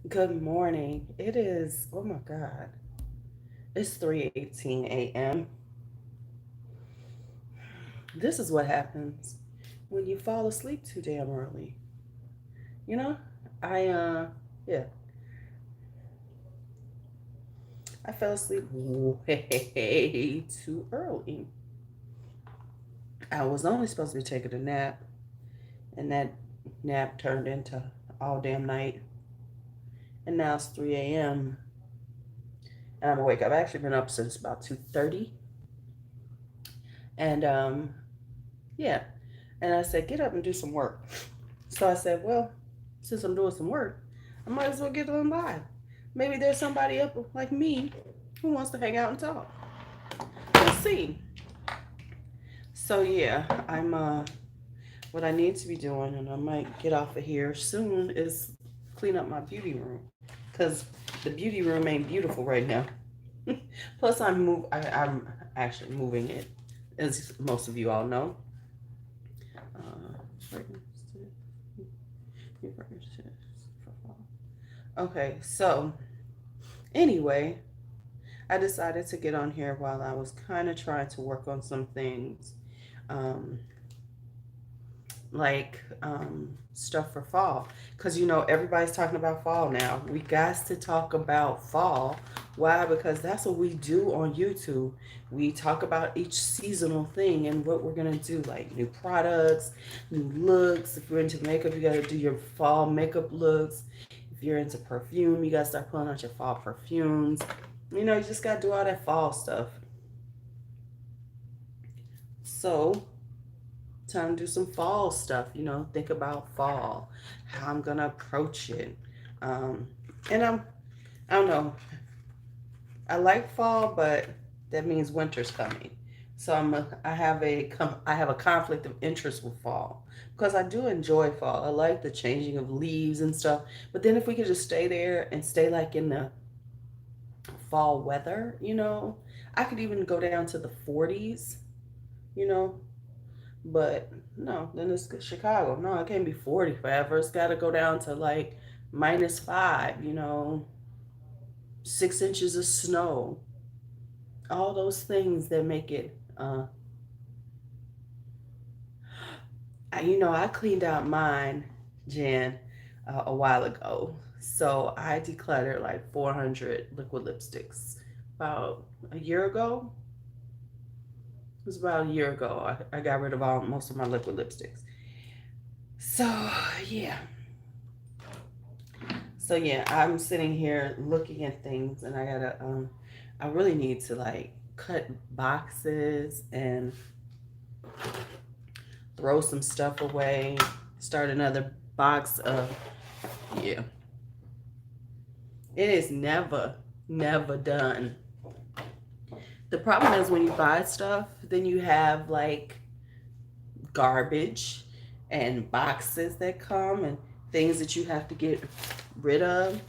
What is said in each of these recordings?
Good morning. It is, oh my God, it's 3:18 a.m. This is what happens when you fall asleep too damn early. You know, I, yeah, I fell asleep way too early. I was only supposed to be taking a nap, and that nap turned into all damn night. And now it's 3 a.m. and I'm awake. I've actually been up since about 2:30. And, yeah. And I said, get up and do some work. So I said, well, since I'm doing some work, I might as well get on live. Maybe there's somebody up like me who wants to hang out and talk. Let's see. So yeah, I'm what I need to be doing, and I might get off of here soon, is clean up my beauty room. Cause the beauty room ain't beautiful right now. Plus I'm actually moving it, as most of you all know. Uh, okay, so anyway, I decided to get on here while I was kind of trying to work on some things, um, like stuff for fall. Because, everybody's talking about fall now. We got to talk about fall. Why? Because that's what we do on YouTube. We talk about each seasonal thing and what we're going to do, like new products, new looks. If you're into makeup, you got to do your fall makeup looks. If you're into perfume, you got to start pulling out your fall perfumes. You just got to do all that fall stuff. So, time to do some fall stuff, think about fall, how I'm going to approach it. Um, and I don't know, I like fall, but that means winter's coming. So I have a conflict of interest with fall because I do enjoy fall. I like the changing of leaves and stuff. But then if we could just stay there and stay like in the fall weather, I could even go down to the 40s, you know, but no, then it's Chicago. No, it can't be 40 forever. It's got to go down to like -5, 6 inches of snow. All those things that make it, I cleaned out mine, Jan, a while ago. So I decluttered like 400 liquid lipsticks about a year ago. It was about a year ago. I got rid of most of my liquid lipsticks. So yeah, I'm sitting here looking at things, and I really need to like cut boxes and throw some stuff away, start another box of, yeah. It is never done. The problem is when you buy stuff, then you have like garbage and boxes that come and things that you have to get rid of.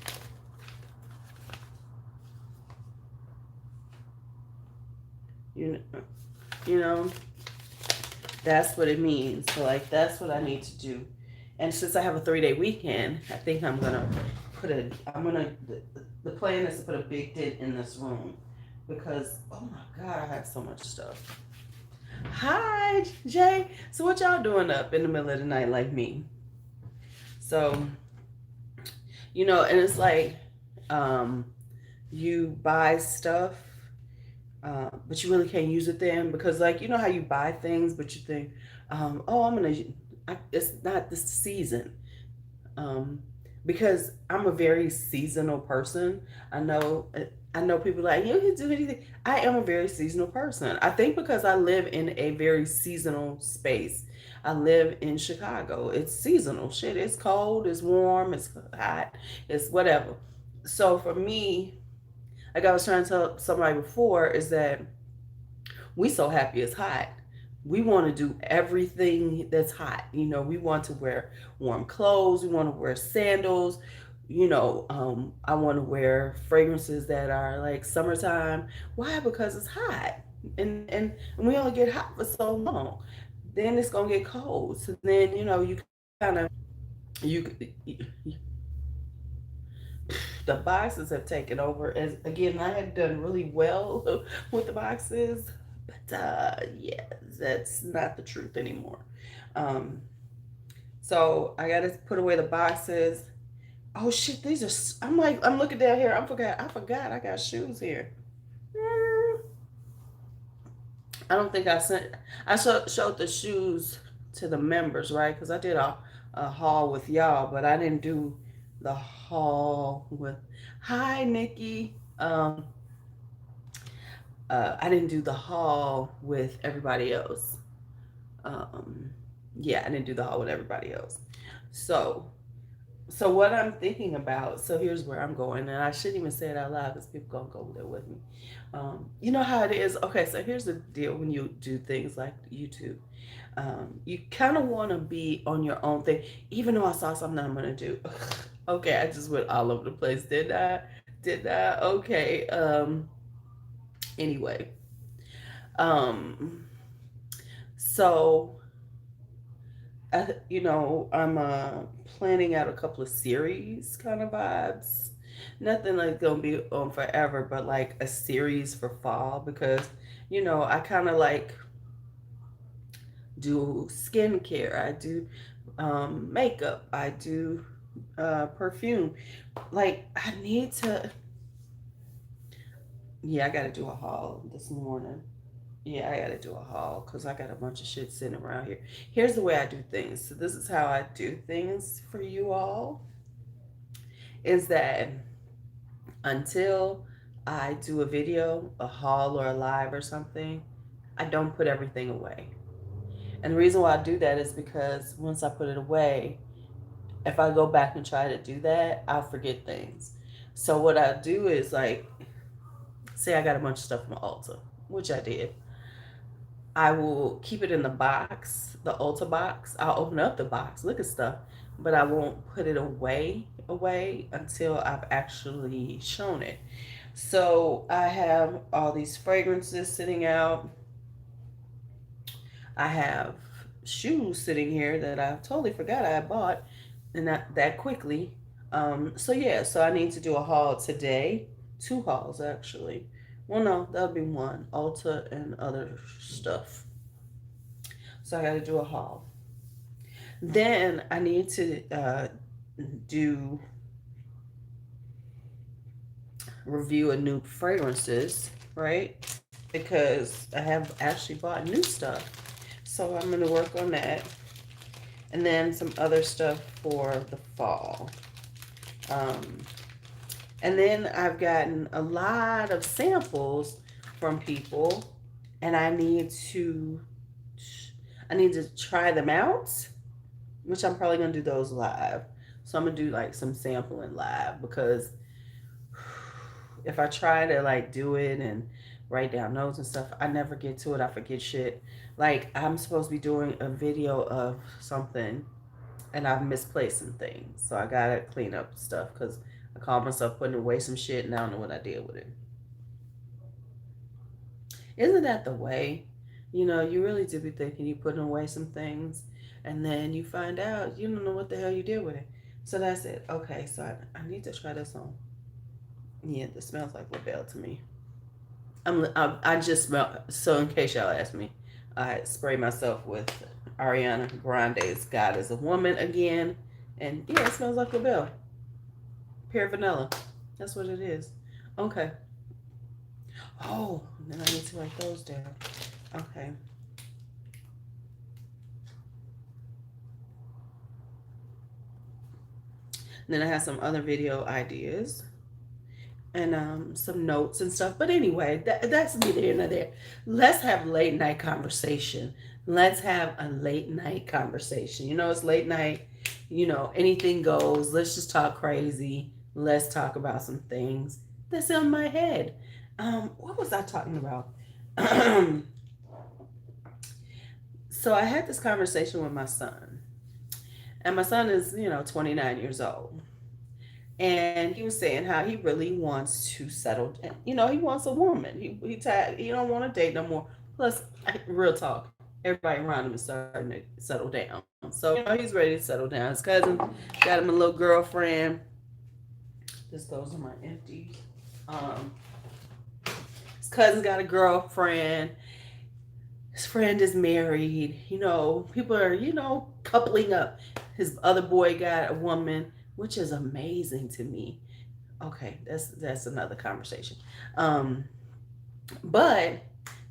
You know, you know, that's what it means. So like that's what I need to do. And since I have a 3-day weekend, I think the plan is to put a big dent in this room because, oh my God, I have so much stuff. Hi, Jay. So what y'all doing up in the middle of the night like me? So, and it's like, um, you buy stuff, but you really can't use it then because, like, you know how you buy things, but you think, oh, it's not this season. Um, because I'm a very seasonal person. I know I know people like you can do anything. I am a very seasonal person. I think because I live in a very seasonal space. I live in Chicago. It's seasonal. Shit, it's cold, it's warm, it's hot, it's whatever. So for me, like I was trying to tell somebody before, is that we so happy it's hot. We want to do everything that's hot. We want to wear warm clothes. We want to wear sandals. I want to wear fragrances that are like summertime. Why? Because it's hot, and we only get hot for so long. Then it's gonna get cold. So then you kind of you the boxes have taken over. As again, I had done really well with the boxes, but yeah, that's not the truth anymore. Um, so I got to put away the boxes. Oh shit, these are. I'm like, I'm looking down here. I forgot. I got shoes here. I don't think I sent. Showed the shoes to the members, right? Because I did a haul with y'all, but I didn't do the haul with. Hi, Nikki. I didn't do the haul with everybody else. Um, yeah, I didn't do the haul with everybody else. So, so what I'm thinking about. So here's where I'm going, and I shouldn't even say it out loud because people gonna go there with me. You know how it is. Okay, so here's the deal when you do things like YouTube. You kind of want to be on your own thing, even though I saw something I'm gonna do. Okay, I just went all over the place, did I? Did I? Okay. Anyway, um, so I'm planning out a couple of series kind of vibes. Nothing like gonna be on forever, but like a series for fall because I kind of like do skincare. I do makeup. I do perfume. Like I need to. Yeah, I got to do a haul this morning. Yeah, I gotta do a haul because I got a bunch of shit sitting around here. Here's the way I do things. So this is how I do things for you all. Is that until I do a video, a haul or a live or something, I don't put everything away. And the reason why I do that is because once I put it away, if I go back and try to do that, I'll forget things. So what I do is like, say I got a bunch of stuff from Ulta, which I did. I will keep it in the box, the Ulta box. I'll open up the box, look at stuff, but I won't put it away until I've actually shown it. So I have all these fragrances sitting out. I have shoes sitting here that I totally forgot I bought, and not that quickly. So yeah, so I need to do a haul today. Two hauls actually. Well, no, that'll be one. Ulta and other stuff. So I got to do a haul. Then I need to do review a new fragrances, right? Because I have actually bought new stuff. So I'm going to work on that. And then some other stuff for the fall. Um, and then I've gotten a lot of samples from people, and I need to try them out, which I'm probably gonna do those live. So I'm gonna do like some sampling live because if I try to like do it and write down notes and stuff, I never get to it. I forget shit. Like I'm supposed to be doing a video of something and I've misplaced some things. So I gotta clean up stuff because I caught myself putting away some shit and I don't know what I did with it. Isn't that the way? You really do be thinking you putting away some things and then you find out you don't know what the hell you did with it. So that's it. Okay, so I need to try this on. Yeah, this smells like LaBelle to me. I just smell. So in case y'all ask me, I spray myself with Ariana Grande's "God Is a Woman" again, and yeah, it smells like LaBelle. Pure vanilla. That's what it is. Okay. Oh, then I need to write those down. Okay. And then I have some other video ideas and some notes and stuff. But anyway, that's neither here nor there. Let's have late night conversation. Let's have a late night conversation. It's late night. Anything goes. Let's just talk crazy. Let's talk about some things that's in my head. What was I talking about? So I had this conversation with my son. And my son is, 29 years old. And he was saying how he really wants to settle down. He wants a woman. He tired. He don't want to date no more. Plus, real talk, everybody around him is starting to settle down. So he's ready to settle down. His cousin got him a little girlfriend. This goes in my empty. Um, his cousin got a girlfriend. His friend is married. People are, coupling up. His other boy got a woman, which is amazing to me. Okay, that's another conversation. Um, but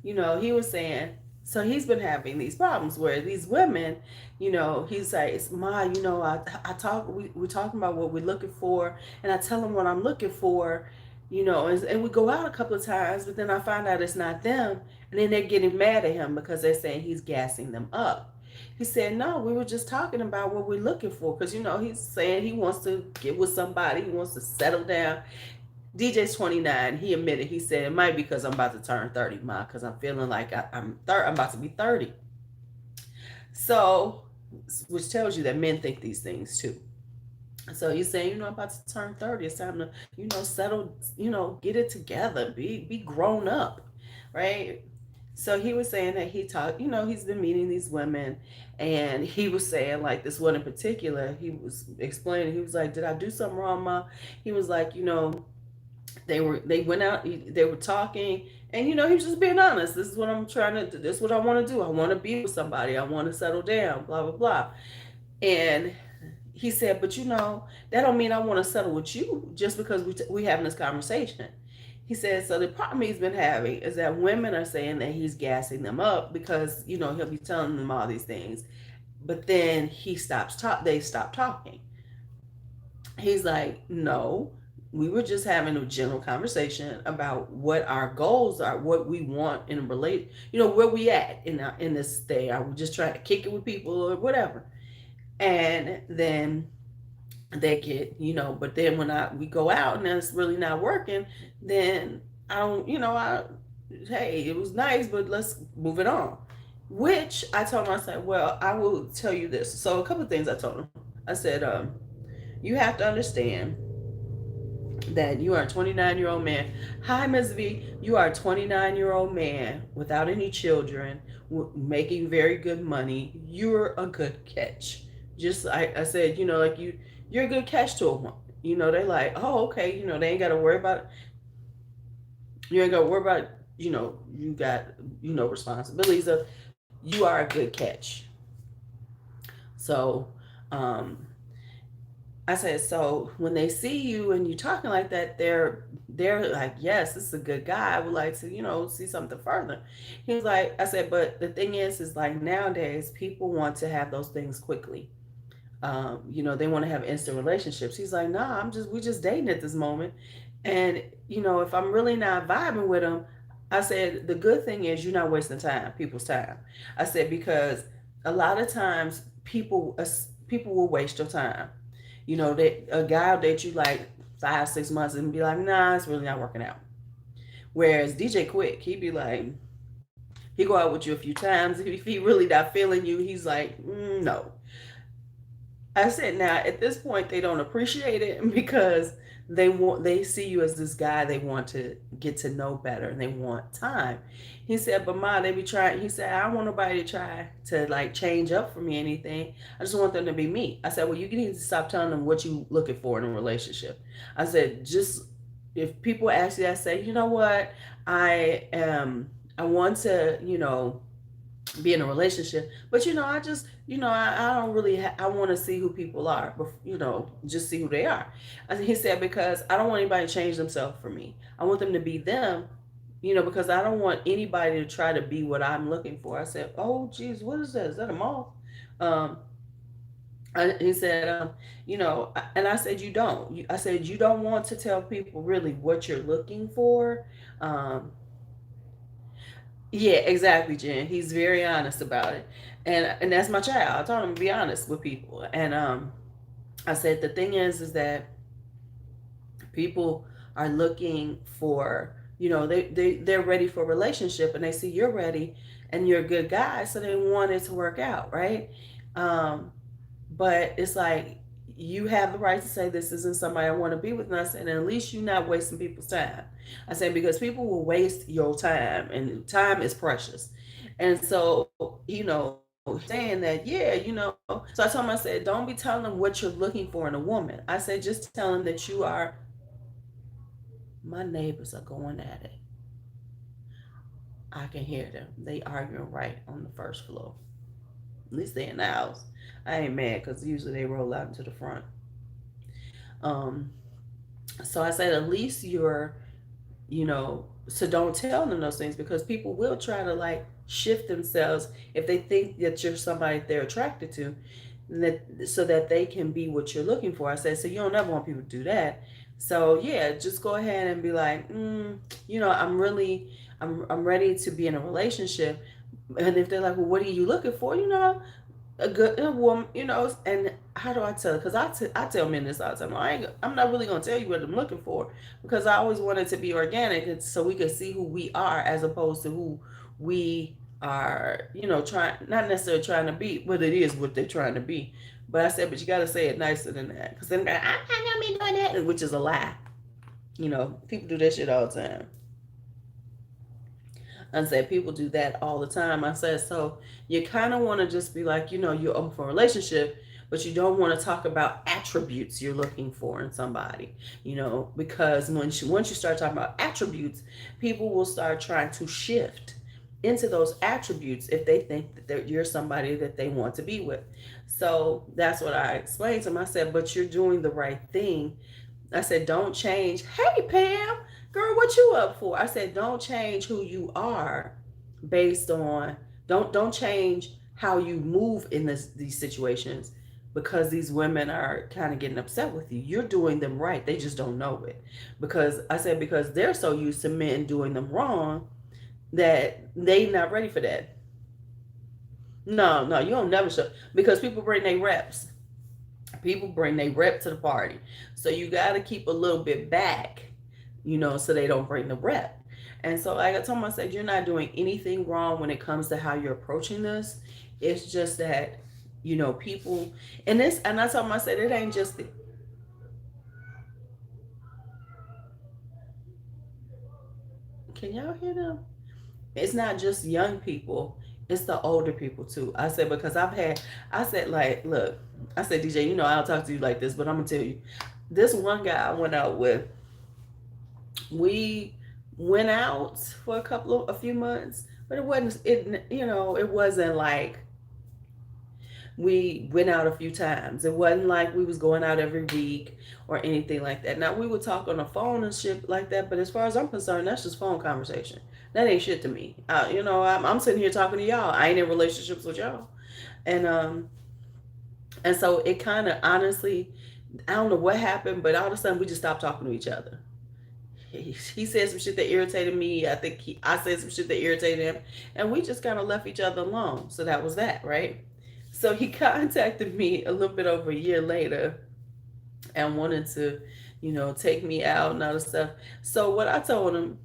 he was saying, so he's been having these problems where these women, he's like, Ma, I talk, we're talking about what we're looking for, and I tell him what I'm looking for, and we go out a couple of times, but then I find out it's not them, and then they're getting mad at him because they're saying he's gassing them up. He said, no, we were just talking about what we're looking for, because he's saying he wants to get with somebody, he wants to settle down. DJ's 29. He admitted, he said, it might be because I'm about to turn 30, Ma, because I'm feeling like I'm about to be 30. So, which tells you that men think these things too. So he's saying, I'm about to turn 30. It's time to, settle, get it together, be grown up, right? So he was saying that he talked, he's been meeting these women, and he was saying, like, this one in particular, he was explaining, he was like, did I do something wrong, Ma? He was like, they went out, they were talking, and he was just being honest. This is what I'm trying to do, this is what I want to do. I want to be with somebody, I want to settle down, blah blah blah. And he said, but that don't mean I want to settle with you just because we having this conversation. He said, so the problem he's been having is that women are saying that he's gassing them up because he'll be telling them all these things, but then they stop talking. He's like, no, we were just having a general conversation about what our goals are, what we want in a relate, where we at in this thing. Are we just trying to kick it with people or whatever? And then they get, but then when we go out and it's really not working, then I don't, hey, it was nice, but let's move it on. Which I told him, I said, well, I will tell you this. So a couple of things I told him. I said, you have to understand that you are a 29-year-old man. Hi, Ms. V. You are a 29-year-old man without any children, making very good money. You're a good catch. Just I said, like you're a good catch to a woman. They're like, oh, okay. They ain't got to worry about. You ain't got to worry about. You got responsibilities of. You are a good catch. So, I said, so when they see you and you talking like that, they're like, yes, this is a good guy. I would like to, see something further. He was like, I said, but the thing is like nowadays people want to have those things quickly. They want to have instant relationships. He's like, nah, we just dating at this moment. And, if I'm really not vibing with them, I said, the good thing is you're not wasting people's time. I said, because a lot of times people will waste your time. A guy will date you like 5-6 months and be like, nah, it's really not working out. Whereas DJ Quick, he'd be like, he go out with you a few times. If he really not feeling you, he's like, no. I said, now at this point they don't appreciate it because they see you as this guy they want to get to know better and they want time. He said, but Ma, they be trying. He said, I don't want nobody to try to like change up for me or anything. I just want them to be me. I said, well, you need to stop telling them what you looking for in a relationship. I said, just if people ask you, I say, you know what, I want to, be in a relationship, but I just I don't really I want to see who people are, but just see who they are. And he said, because I don't want anybody to change themselves for me. I want them to be them, because I don't want anybody to try to be what I'm looking for. I said, oh geez, what is that? Is that a moth? He said, and I said, I said, you don't want to tell people really what you're looking for. Yeah, exactly, Jen. He's very honest about it. And that's my child. I told him to be honest with people. And I said the thing is that people are looking for, they're ready for a relationship and they see you're ready and you're a good guy, so they want it to work out, right? But it's like you have the right to say this isn't somebody I want to be with. And I said, and at least you're not wasting people's time. I said, because people will waste your time and time is precious. And so, saying that, yeah, so I told him, I said, don't be telling them what you're looking for in a woman. I said, just tell them that you are My neighbors are going at it. I can hear them. They arguing right on the first floor. At least they in the house. I ain't mad because usually they roll out into the front. Um, so I said, at least so don't tell them those things because people will try to like shift themselves if they think that you're somebody that they're attracted to, that so that they can be what you're looking for. I said, so you don't ever want people to do that. So yeah, just go ahead and be like, I'm ready to be in a relationship. And if they're like, well, what are you looking for? A good woman, and how do I tell? Because I tell men this all the time. I'm not really gonna tell you what I'm looking for because I always want it to be organic, and so we can see who we are as opposed to who we are. Trying not necessarily trying to be, but it is what they're trying to be. But I said, but you got to say it nicer than that, because then I'm not me doing that, which is a lie. People do that shit all the time. I said, people do that all the time. I said, so you kind of want to just be like, you're open for a relationship, but you don't want to talk about attributes you're looking for in somebody, because once you start talking about attributes, people will start trying to shift into those attributes if they think that you're somebody that they want to be with. So that's what I explained to them. I said, but you're doing the right thing. I said, don't change. Hey, Pam, girl, what you up for? I said, don't change who you are based on, don't change how you move in these situations because these women are kind of getting upset with you. You're doing them right. They just don't know it. Because I said, because they're so used to men doing them wrong that they not ready for that. No, you don't never show because people bring their reps. People bring their rep to the party. So you got to keep a little bit back, so they don't bring the rep. And so like I told them, I said, you're not doing anything wrong when it comes to how you're approaching this. It's just that, people, and I told them, I said, it ain't just can y'all hear them? It's not just young people. It's the older people too. I said, because I said, like, look, I said, DJ, I'll talk to you like this, but I'm going to tell you, this one guy I went out with, we went out for a few months, but it wasn't like we went out a few times. It wasn't like we was going out every week or anything like that. Now we would talk on the phone and shit like that, but as far as I'm concerned, that's just phone conversation. That ain't shit to me. I'm sitting here talking to y'all. I ain't in relationships with y'all, and so it kind of honestly, I don't know what happened, but all of a sudden we just stopped talking to each other. He said some shit that irritated me. I said some shit that irritated him, and we just kind of left each other alone. So that was that, right? So he contacted me a little bit over a year later and wanted to, take me out and all this stuff. So what I told him,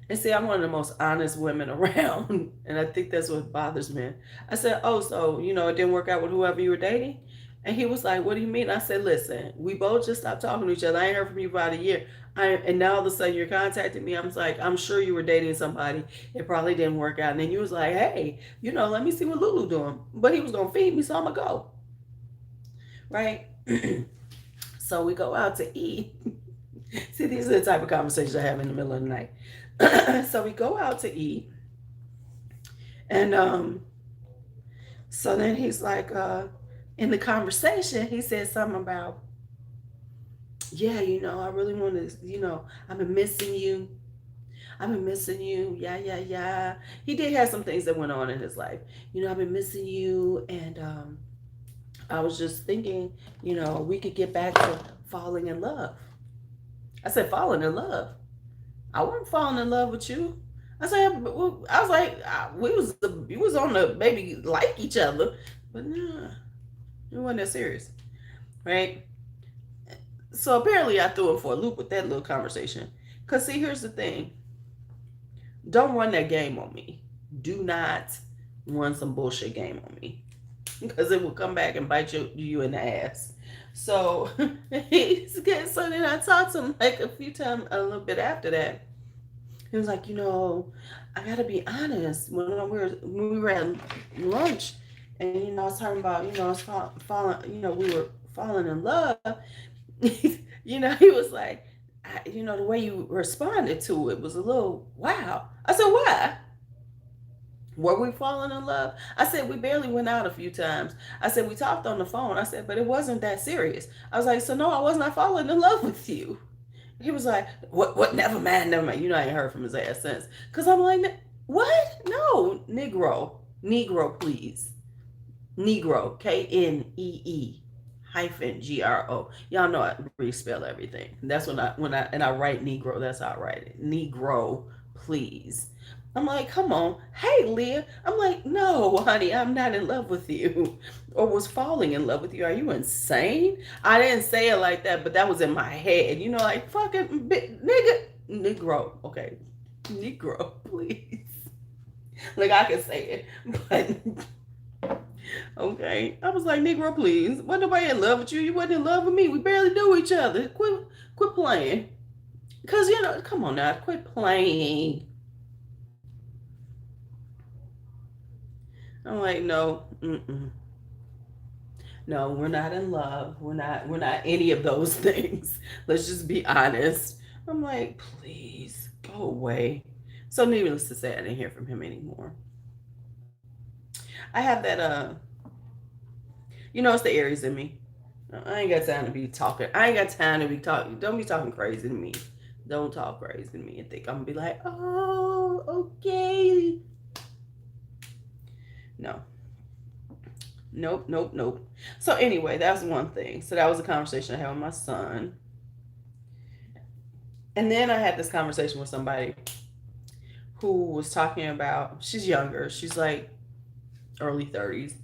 and see, I'm one of the most honest women around, and I think that's what bothers me. I said, oh, so, it didn't work out with whoever you were dating? And he was like, what do you mean? I said, listen, we both just stopped talking to each other. I ain't heard from you about a year. And now all of a sudden you're contacting me. I was like, I'm sure you were dating somebody. It probably didn't work out. And then you was like, hey, let me see what Lulu doing. But he was going to feed me, so I'm going to go. Right? So we go out to eat. See, these are the type of conversations I have in the middle of the night. So we go out to eat. And so then he's like, in the conversation, he said something about, yeah, I really want to, I've been missing you. I've been missing you. Yeah, yeah, yeah. He did have some things that went on in his life. I've been missing you. And I was just thinking, we could get back to falling in love. I said, falling in love. I wasn't falling in love with you. I was like, we was on the maybe like each other, but nah, it wasn't that serious, right? So apparently I threw him for a loop with that little conversation. Cause see, here's the thing. Don't run that game on me. Do not run some bullshit game on me, because it will come back and bite you in the ass. So he's good. So then I talked to him like a few times, a little bit after that. He was like, I gotta be honest. When we were at lunch, and I was talking about, I was falling, we were falling in love. He was like, the way you responded to it was a little wow. I said, why? Were we falling in love? I said, we barely went out a few times. I said, we talked on the phone. I said, but it wasn't that serious. I was like, so no, I was not falling in love with you. He was like, what, never mind, never mind. I ain't heard from his ass since. Because I'm like, what? No, Negro. Negro, please. Negro, Knee hyphen GRO. Y'all know I respell everything. That's when I write Negro. That's how I write it. Negro, please. I'm like, come on, hey Leah. I'm like, no, honey, I'm not in love with you, or was falling in love with you. Are you insane? I didn't say it like that, but that was in my head. Like fucking nigga, Negro. Okay, Negro, please. Like I can say it, but okay. I was like, Negro, please. Wasn't nobody in love with you. You wasn't in love with me. We barely knew each other. Quit playing. Because, come on now. Quit playing. I'm like, no. Mm-mm. No, we're not in love. We're not any of those things. Let's just be honest. I'm like, please, go away. So needless to say, I didn't hear from him anymore. I have that, it's the Aries in me. I ain't got time to be talking. I ain't got time to be talking. Don't be talking crazy to me. Don't talk crazy to me and think I'm gonna be like, oh, okay. No. Nope, nope, nope. So anyway, that's one thing. So that was a conversation I had with my son. And then I had this conversation with somebody who was talking about, she's younger. She's like early 30s.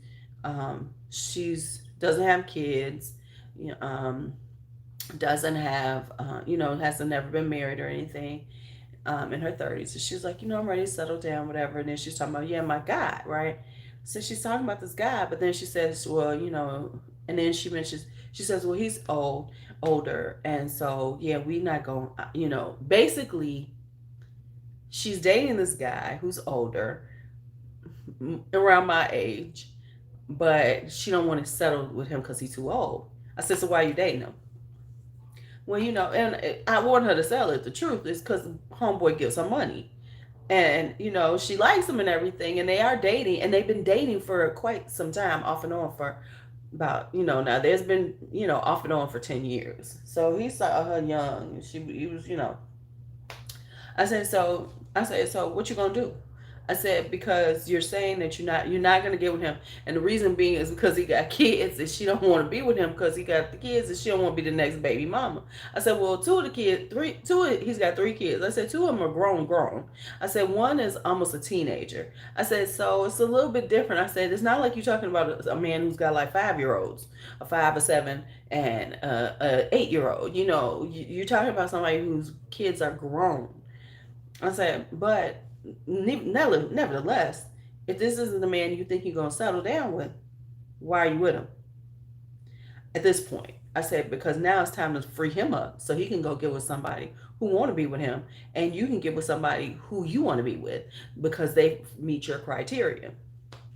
She's doesn't have kids. Doesn't have, hasn't never been married or anything, in her 30s. So she's like, I'm ready to settle down, whatever. And then she's talking about, yeah, my guy, right? So she's talking about this guy, but then she says, well, and then she says, well, he's older. And so, yeah, we not going, basically, she's dating this guy who's older, around my age, but she don't want to settle with him because he's too old. I said, so why are you dating him? Well, and I want her to sell it. The truth is because homeboy gives her money. And, she likes him and everything. And they are dating. And they've been dating for quite some time, off and on for about, now there's been, off and on for 10 years. So he saw her young. He was, I said, so what you going to do? I said, because you're saying that you're not gonna get with him, and the reason being is because he got kids and she don't want to be with him because he got the kids and she don't want to be the next baby mama. I said, well, he's got 3 kids. I said 2 of them are grown. I said one is almost a teenager. I said, so it's a little bit different. I said, it's not like you're talking about a man who's got like 5-year-olds, a 5, a 7, and a 8-year-old. You're talking about somebody whose kids are grown. I said, but nevertheless, if this isn't the man you think you're going to settle down with, why are you with him at this point? I said, because now it's time to free him up so he can go get with somebody who want to be with him, and you can get with somebody who you want to be with because they meet your criteria,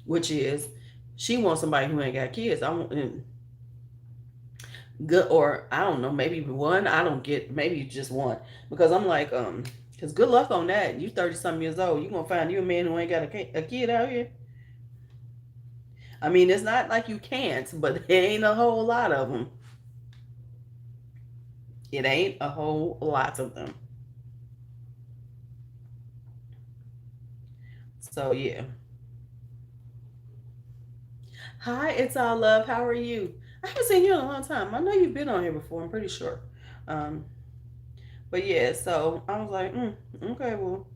which is she wants somebody who ain't got kids. I want good, or I don't know, maybe one. I don't get, maybe just one, because I'm like, because good luck on that. You 30-something years old. You going to find you a man who ain't got a kid out here? I mean, it's not like you can't, but there ain't a whole lot of them. It ain't a whole lot of them. So, yeah. Hi, it's all love. How are you? I haven't seen you in a long time. I know you've been on here before, I'm pretty sure. Um, but yeah, so I was like, okay, well,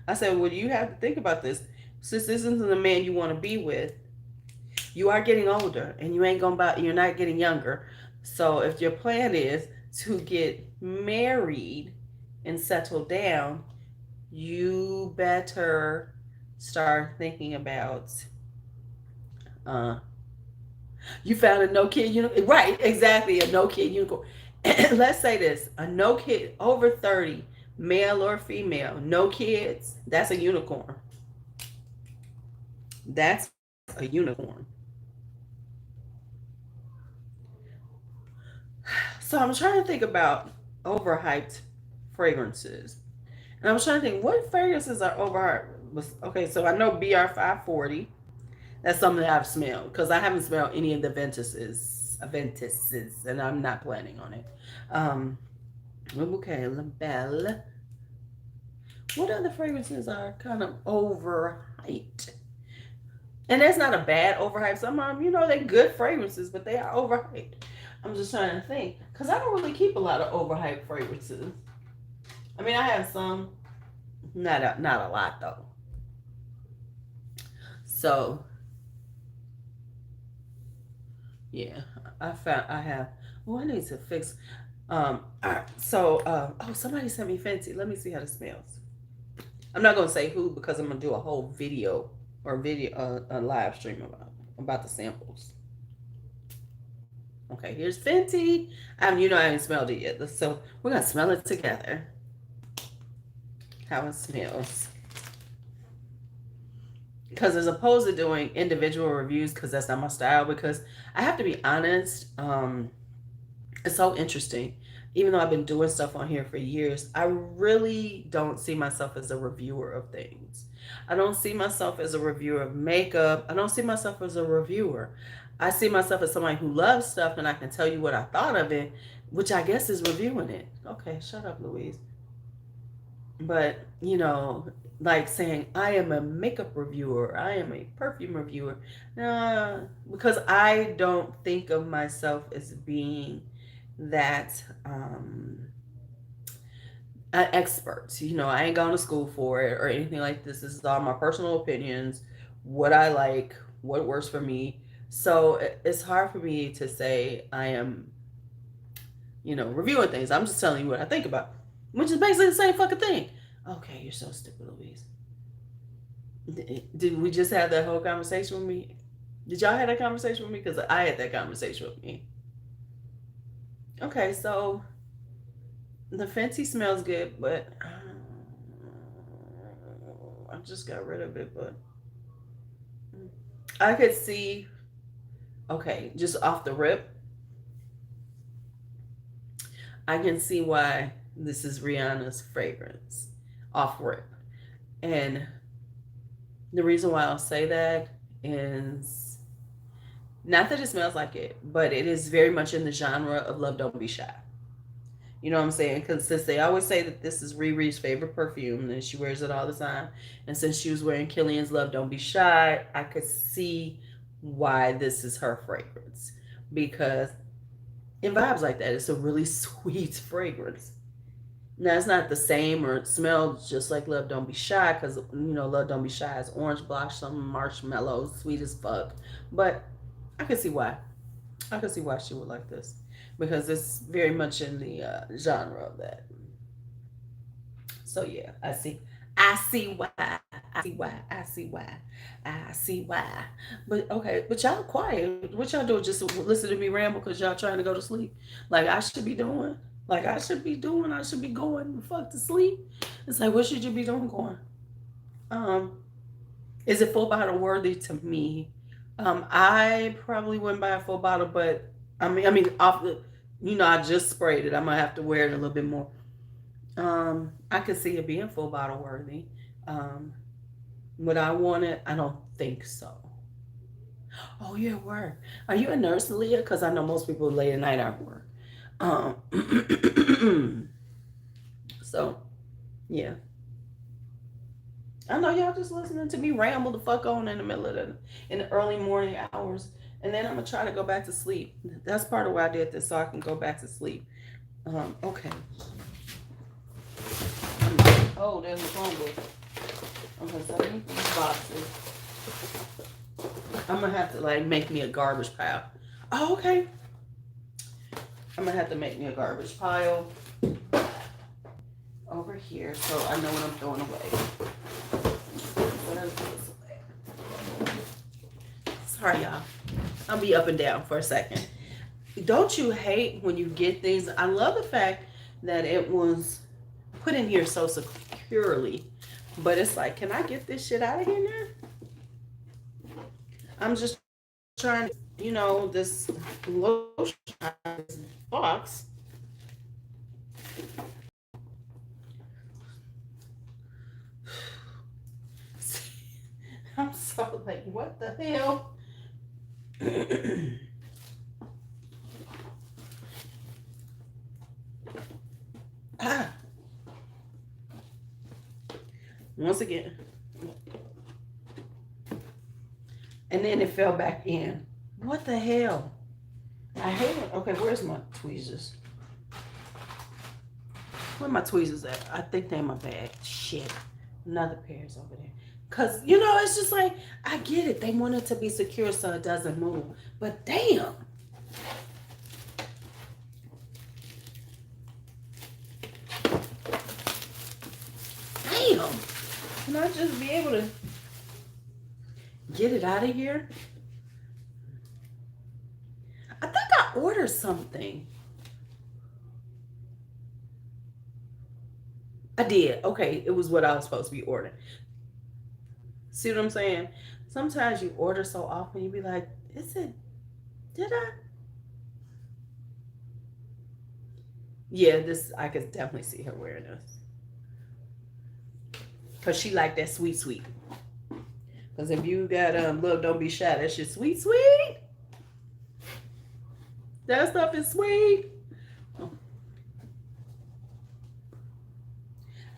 I said, well, you have to think about this. Since this isn't the man you want to be with, you are getting older and you're not getting younger. So if your plan is to get married and settle down, you better start thinking about, uh, you found a no kid unicorn. Right, exactly, a no kid unicorn. Let's say this, a no kid over 30, male or female, no kids, that's a unicorn. That's a unicorn. So I'm trying to think about overhyped. fragrances. And I was trying to think, what fragrances are overhyped? Okay, so I know BR540. That's something that I've smelled because I haven't smelled any of the Ventises, and I'm not planning on it. Okay, La Belle. What other fragrances are kind of overhyped? And that's not a bad overhype. Some of them, they're good fragrances, but they are overhyped. I'm just trying to think because I don't really keep a lot of overhyped fragrances. I mean, I have some, not a lot though. So yeah, I have. Oh, I need to fix. All right. So oh, somebody sent me Fenty. Let me see how this smells. I'm not gonna say who because I'm gonna do a whole video or a live stream about the samples. Okay, here's Fenty. I haven't smelled it yet. So we're gonna smell it together. How it smells. Because as opposed to doing individual reviews, because that's not my style. Because I have to be honest, it's so interesting. Even though I've been doing stuff on here for years, I really don't see myself as a reviewer of things. I don't see myself as a reviewer of makeup. I don't see myself as a reviewer. I see myself as somebody who loves stuff and I can tell you what I thought of it, which I guess is reviewing it. Okay, shut up, Louise. But, like saying, I am a makeup reviewer, I am a perfume reviewer. Because I don't think of myself as being that an expert. I ain't gone to school for it or anything like this. This is all my personal opinions, what I like, what works for me. So it's hard for me to say I am, reviewing things. I'm just telling you what I think about, which is basically the same fucking thing. Okay, you're so stupid, Louise. Did we just have that whole conversation with me? Did y'all have that conversation with me? Because I had that conversation with me. Okay, so the Fenty smells good, but I just got rid of it. But I could see, okay, just off the rip, I can see why this is Rihanna's fragrance off rip. And the reason why I'll say that is not that it smells like it, but it is very much in the genre of Love Don't Be Shy. You know what I'm saying? Because since they always say that this is Riri's favorite perfume and she wears it all the time, and since she was wearing Killian's Love Don't Be Shy, I could see why this is her fragrance. Because it vibes like that. It's a really sweet fragrance. Now, it's not the same or it smells just like Love Don't Be Shy because, Love Don't Be Shy is orange blossom, marshmallow, sweet as fuck. But I can see why. I can see why she would like this because it's very much in the genre of that. So yeah, I see. I see why. I see why. I see why. I see why. But okay, but y'all quiet. What y'all doing? Just listen to me ramble because y'all trying to go to sleep. Like I should be doing. Like I should be doing. I should be going the fuck to sleep. It's like what should you be doing going? Um, is it full bottle worthy to me? I probably wouldn't buy a full bottle, but I mean, off the, I just sprayed it. I'm gonna have to wear it a little bit more. I could see it being full bottle worthy. Um, would I want it? I don't think so. Oh, you're at work. Are you a nurse, Leah? Because I know most people late at night are at work. So yeah, I know y'all just listening to me ramble the fuck on in the middle of in the early morning hours, and then I'm gonna try to go back to sleep. That's part of why I did this, so I can go back to sleep. Okay. Oh, there's a phone book. Okay, so I need these boxes. I'm gonna have to like make me a garbage pile. Oh, okay. I'm gonna have to make me a garbage pile over here so I know what I'm throwing away. Sorry, y'all. I'll be up and down for a second. Don't you hate when you get things? I love the fact that it was put in here so securely, but it's like, can I get this shit out of here now? I'm just trying to, this lotion box. So I was like, what the hell? Once again. And then it fell back in. What the hell? I hate it. Okay, where's my tweezers? Where my tweezers at? I think they're in my bag. Shit. Another pair's over there. Because, it's just like, I get it. They want it to be secure so it doesn't move. But damn. Damn. Can I just be able to get it out of here? I think I ordered something. I did. Okay, it was what I was supposed to be ordering. See what I'm saying? Sometimes you order so often, you be like, did I? Yeah, I could definitely see her wearing this. Because she like that sweet, sweet. Because if you got look, don't be shy. That's your sweet, sweet. That stuff is sweet.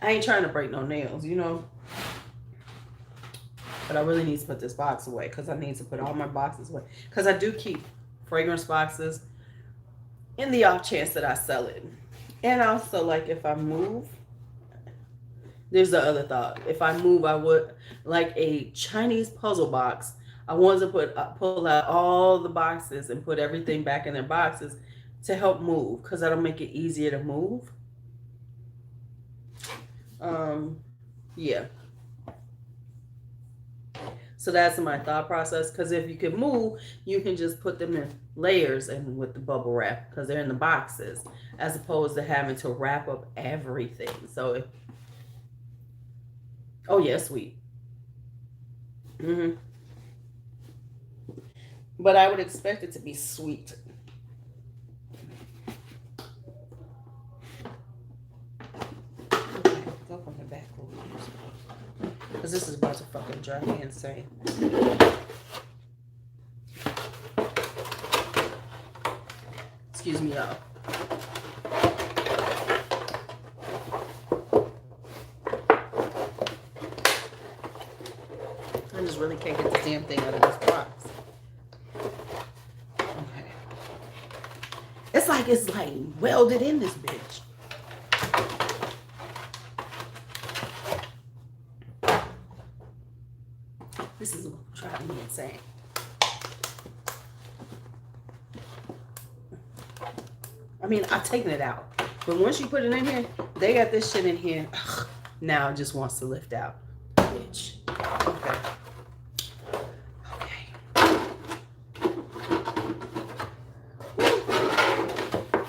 I ain't trying to break no nails, But I really need to put this box away because I need to put all my boxes away. Because I do keep fragrance boxes in the off chance that I sell it. And also, like, if I move, there's the other thought. If I move, I would, like a Chinese puzzle box, I wanted to pull out all the boxes and put everything back in their boxes to help move because that'll make it easier to move. Yeah. So that's my thought process, because if you can move, you can just put them in layers and with the bubble wrap because they're in the boxes, as opposed to having to wrap up everything. So oh yeah, sweet. But I would expect it to be sweet. Okay, go from the back, because this is about to fucking drive me insane. Excuse me, y'all. I just really can't get the damn thing out of this box. Okay. It's like welded in this bitch. This is driving me insane. I mean, I've taken it out. But once you put it in here, they got this shit in here. Ugh, now it just wants to lift out. Bitch. Okay.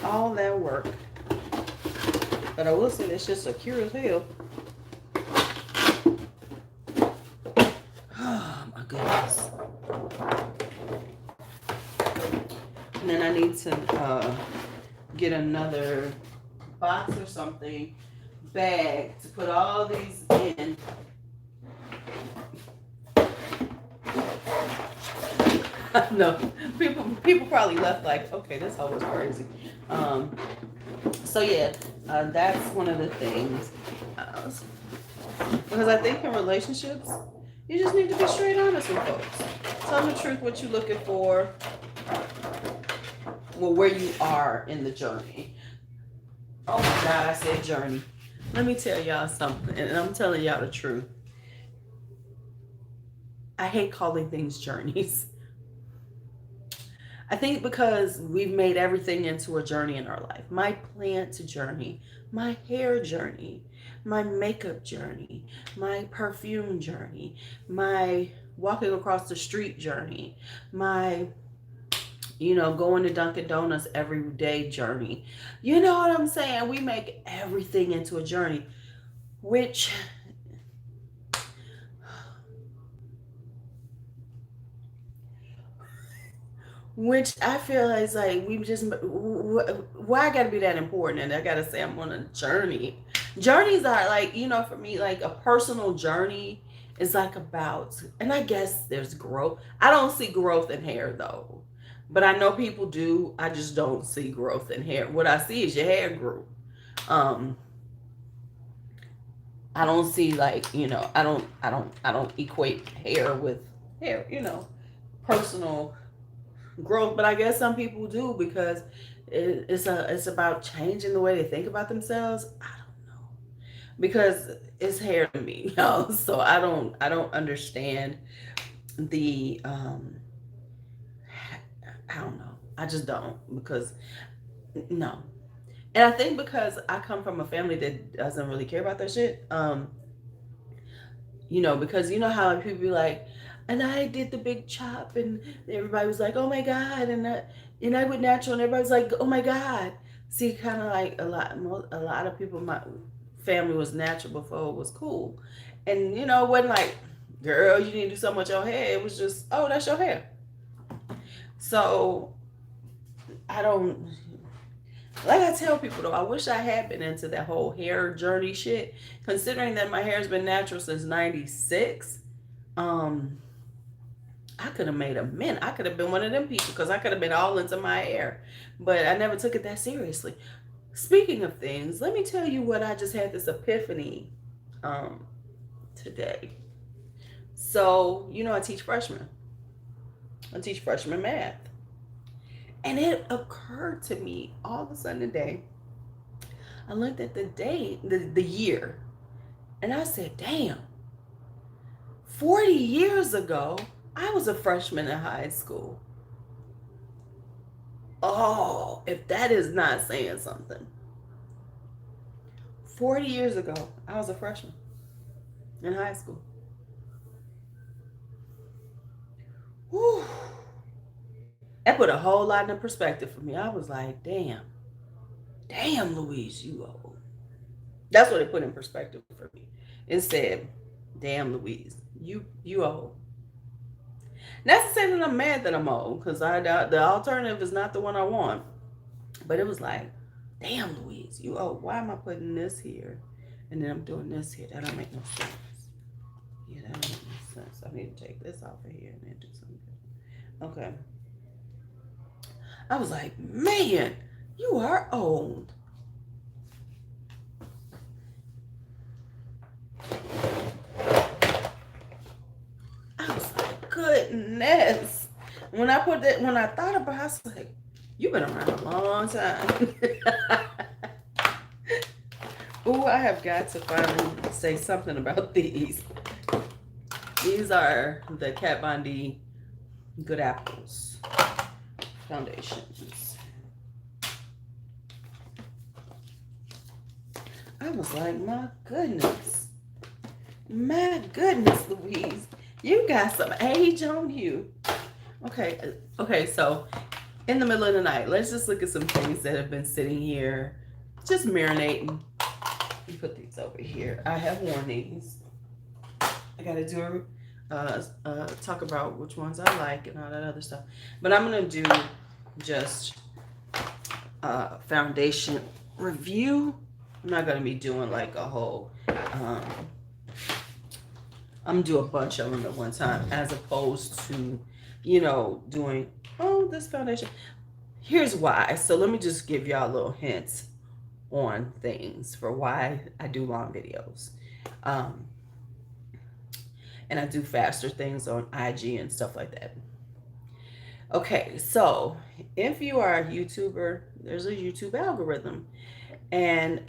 All that work. But I will say it's just secure as hell. Oh my goodness. And then I need to get another box or something, bag, to put all these in. No, people probably left like, okay, this hoe was crazy. So yeah, that's one of the things. Because I think in relationships, you just need to be straight honest with folks. Tell them the truth, what you're looking for, well, where you are in the journey. Oh my God, I said journey. Let me tell y'all something, and I'm telling y'all the truth. I hate calling things journeys. I think because we've made everything into a journey in our life. My plant journey, my hair journey, my makeup journey, my perfume journey, my walking across the street journey, my, going to Dunkin' Donuts every day journey. You know what I'm saying? We make everything into a journey, which I feel is like we just, why I gotta be that important? And I gotta say I'm on a journey. Journeys are like, for me, like a personal journey It's like about, and I guess there's growth. I don't see growth in hair though, but I know people do. I just don't see growth in hair. What I see is your hair grew. Um, I don't see like, I don't equate hair with hair, personal growth. But I guess some people do because it's about changing the way they think about themselves. I don't know, because it's hair to me, So I don't understand the I don't know. I just don't, because no. And I think because I come from a family that doesn't really care about that shit. Because you know how people be like, and I did the big chop, and everybody was like, oh my god, and I went natural, and everybody's like, oh my god. See, kind of like a lot of people, my family was natural before it was cool, and it wasn't like, girl, you need to do something with your hair. It was just, oh, that's your hair. So I don't. Like I tell people though, I wish I had been into that whole hair journey shit. Considering that my hair's been natural since '96, um, I could have made a mint. I could have been one of them people because I could have been all into my hair, but I never took it that seriously. Speaking of things, let me tell you what I just had this epiphany um, today. So I teach freshmen. I teach freshman math, and it occurred to me all of a sudden today. I looked at the date, the year, and I said, damn, 40 years ago, I was a freshman in high school. Oh, if that is not saying something. 40 years ago, I was a freshman in high school. Whew. That put a whole lot in perspective for me. I was like, damn, Louise, you old. That's what it put in perspective for me. It said, damn, Louise, you old. Not to say that I'm mad that I'm old, because the alternative is not the one I want. But it was like, damn, Louise, you old. Why am I putting this here, and then I'm doing this here? That don't make no sense. Yeah, that don't make no sense. I need to take this off of here and then do something good. Okay. I was like, man, you are old. I was like, goodness. When I thought about it, I was like, you've been around a long time. Oh, I have got to finally say something about these. These are the Kat Von D Good Apples foundations. I was like, my goodness, Louise, you got some age on you. Okay, so in the middle of the night, let's just look at some things that have been sitting here, just marinating. Put these over here. I have worn these. I gotta do talk about which ones I like and all that other stuff. But I'm gonna do just foundation review. I'm not gonna be doing like a whole. I'm gonna do a bunch of them at one time, as opposed to, doing this foundation. Here's why. So let me just give y'all little hints on things for why I do long videos. And I do faster things on IG and stuff like that. Okay, so if you are a YouTuber, there's a YouTube algorithm. And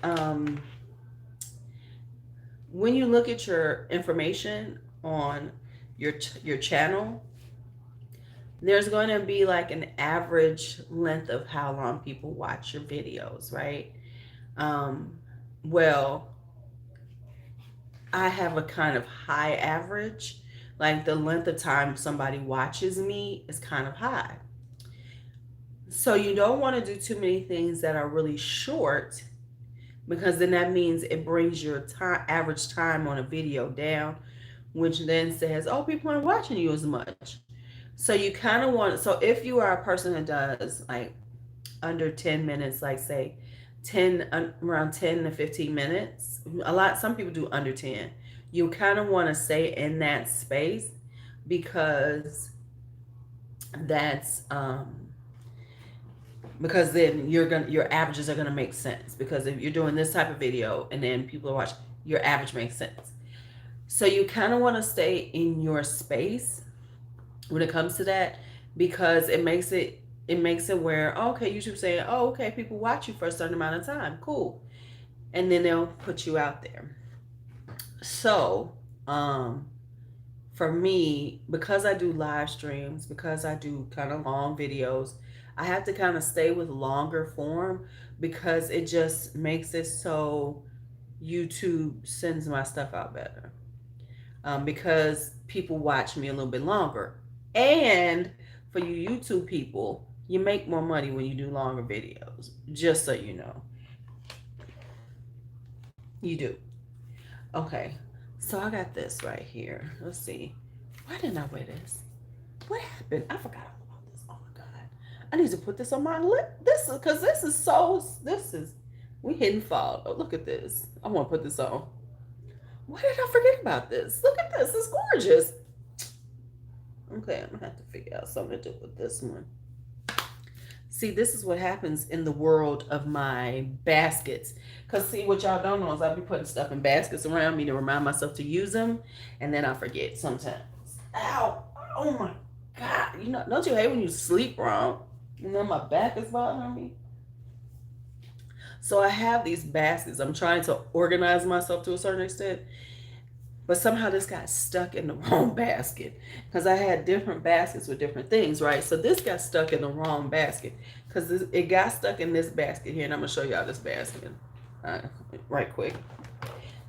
when you look at your information on your channel, there's going to be like an average length of how long people watch your videos, right? Well, I have a kind of high average. Like the length of time somebody watches me is kind of high. So you don't want to do too many things that are really short, because then that means it brings your average time on a video down, which then says, oh, people aren't watching you as much. So you kind of want, so if you are a person that does like under 10 minutes, like say around 10 to 15 minutes, some people do under 10. You kind of want to stay in that space because that's because then your averages are gonna make sense. Because if you're doing this type of video and then people are watching, your average makes sense. So you kind of want to stay in your space when it comes to that, because it makes it where, okay, YouTube saying, oh, okay, people watch you for a certain amount of time, cool, and then they'll put you out there. So um for me, because I do live streams, because I do kind of long videos, I have to kind of stay with longer form because it just makes it so YouTube sends my stuff out better. Because people watch me a little bit longer. And for you YouTube people, you make more money when you do longer videos, just so you know. You do. Okay, so I got this right here. Let's see. Why didn't I wear this? What happened? I forgot all about this. Oh my god. I need to put this on my lip. This is because we hitting fall. Oh, look at this. I want to put this on. Why did I forget about this? Look at this. It's gorgeous. Okay, I'm gonna have to figure out something to do with this one. See, this is what happens in the world of my baskets. Because, see, what y'all don't know is I'll be putting stuff in baskets around me to remind myself to use them, and then I forget sometimes. Ow! Oh my God. Don't you hate when you sleep wrong? And then my back is bothering me. So I have these baskets. I'm trying to organize myself to a certain extent. But somehow this got stuck in the wrong basket because I had different baskets with different things, right? So this got stuck in the wrong basket because it got stuck in this basket here, and I'm gonna show y'all this basket right quick.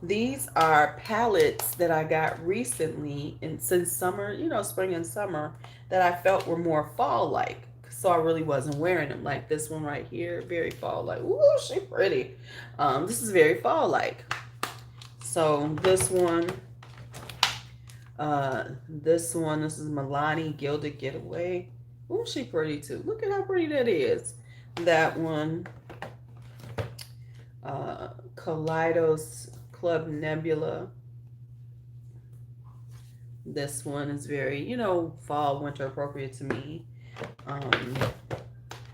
These are palettes that I got recently, and since summer, spring and summer, that I felt were more fall-like. So I really wasn't wearing them. Like this one right here, very fall-like. Ooh, she pretty. This is very fall-like. So this one, this is Milani Gilded Getaway. Oh, she pretty too. Look at how pretty that is. That one, Kaleidos Club Nebula. This one is very, fall, winter appropriate to me.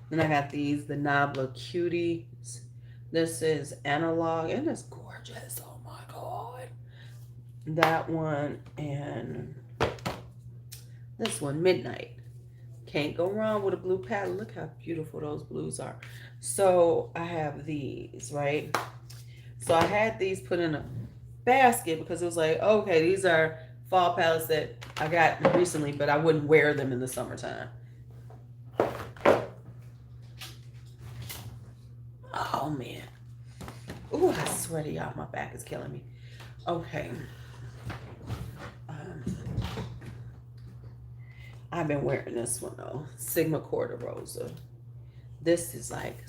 Then I got these, the Nabla Cuties. This is Analog, and it's gorgeous. Oh my God. That one, and this one, Midnight. Can't go wrong with a blue pattern. Look how beautiful those blues are. So I have these, right? So I had these put in a basket because it was like, okay, these are fall palettes that I got recently, but I wouldn't wear them in the summertime. Oh man. Ooh, I swear to y'all, my back is killing me. Okay. I've been wearing this one though, Sigma Corda Rosa. This is like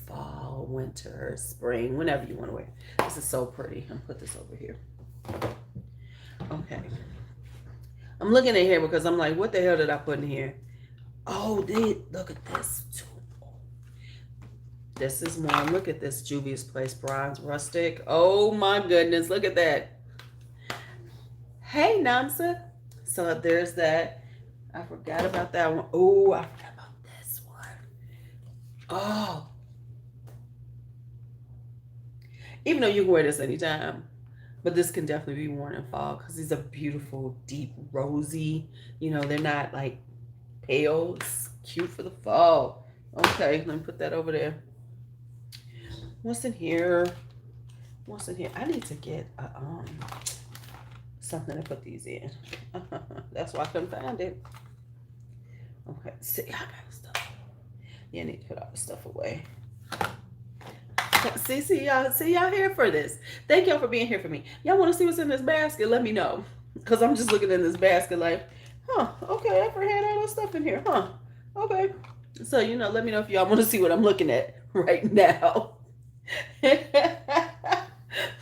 fall, winter, spring, whenever you want to wear. This is so pretty. I'm gonna put this over here. Okay. I'm looking at here because I'm like, what the hell did I put in here? Oh, look at this too. This is more. Look at this Juvia's Place Bronze Rustic. Oh my goodness, look at that. Hey, Namsa. So there's that. I forgot about that one. Oh, I forgot about this one. Oh. Even though you can wear this anytime, but this can definitely be worn in fall because these are beautiful, deep, rosy. They're not like pale. It's cute for the fall. Okay, let me put that over there. What's in here? I need to get something to put these in. That's why I couldn't find it. Okay, see, I got stuff. Yeah, I need to put all the stuff away. See y'all here for this. Thank y'all for being here for me. Y'all want to see what's in this basket? Let me know, because I'm just looking in this basket like, okay, I forgot all this stuff in here, okay. So let me know if y'all want to see what I'm looking at right now.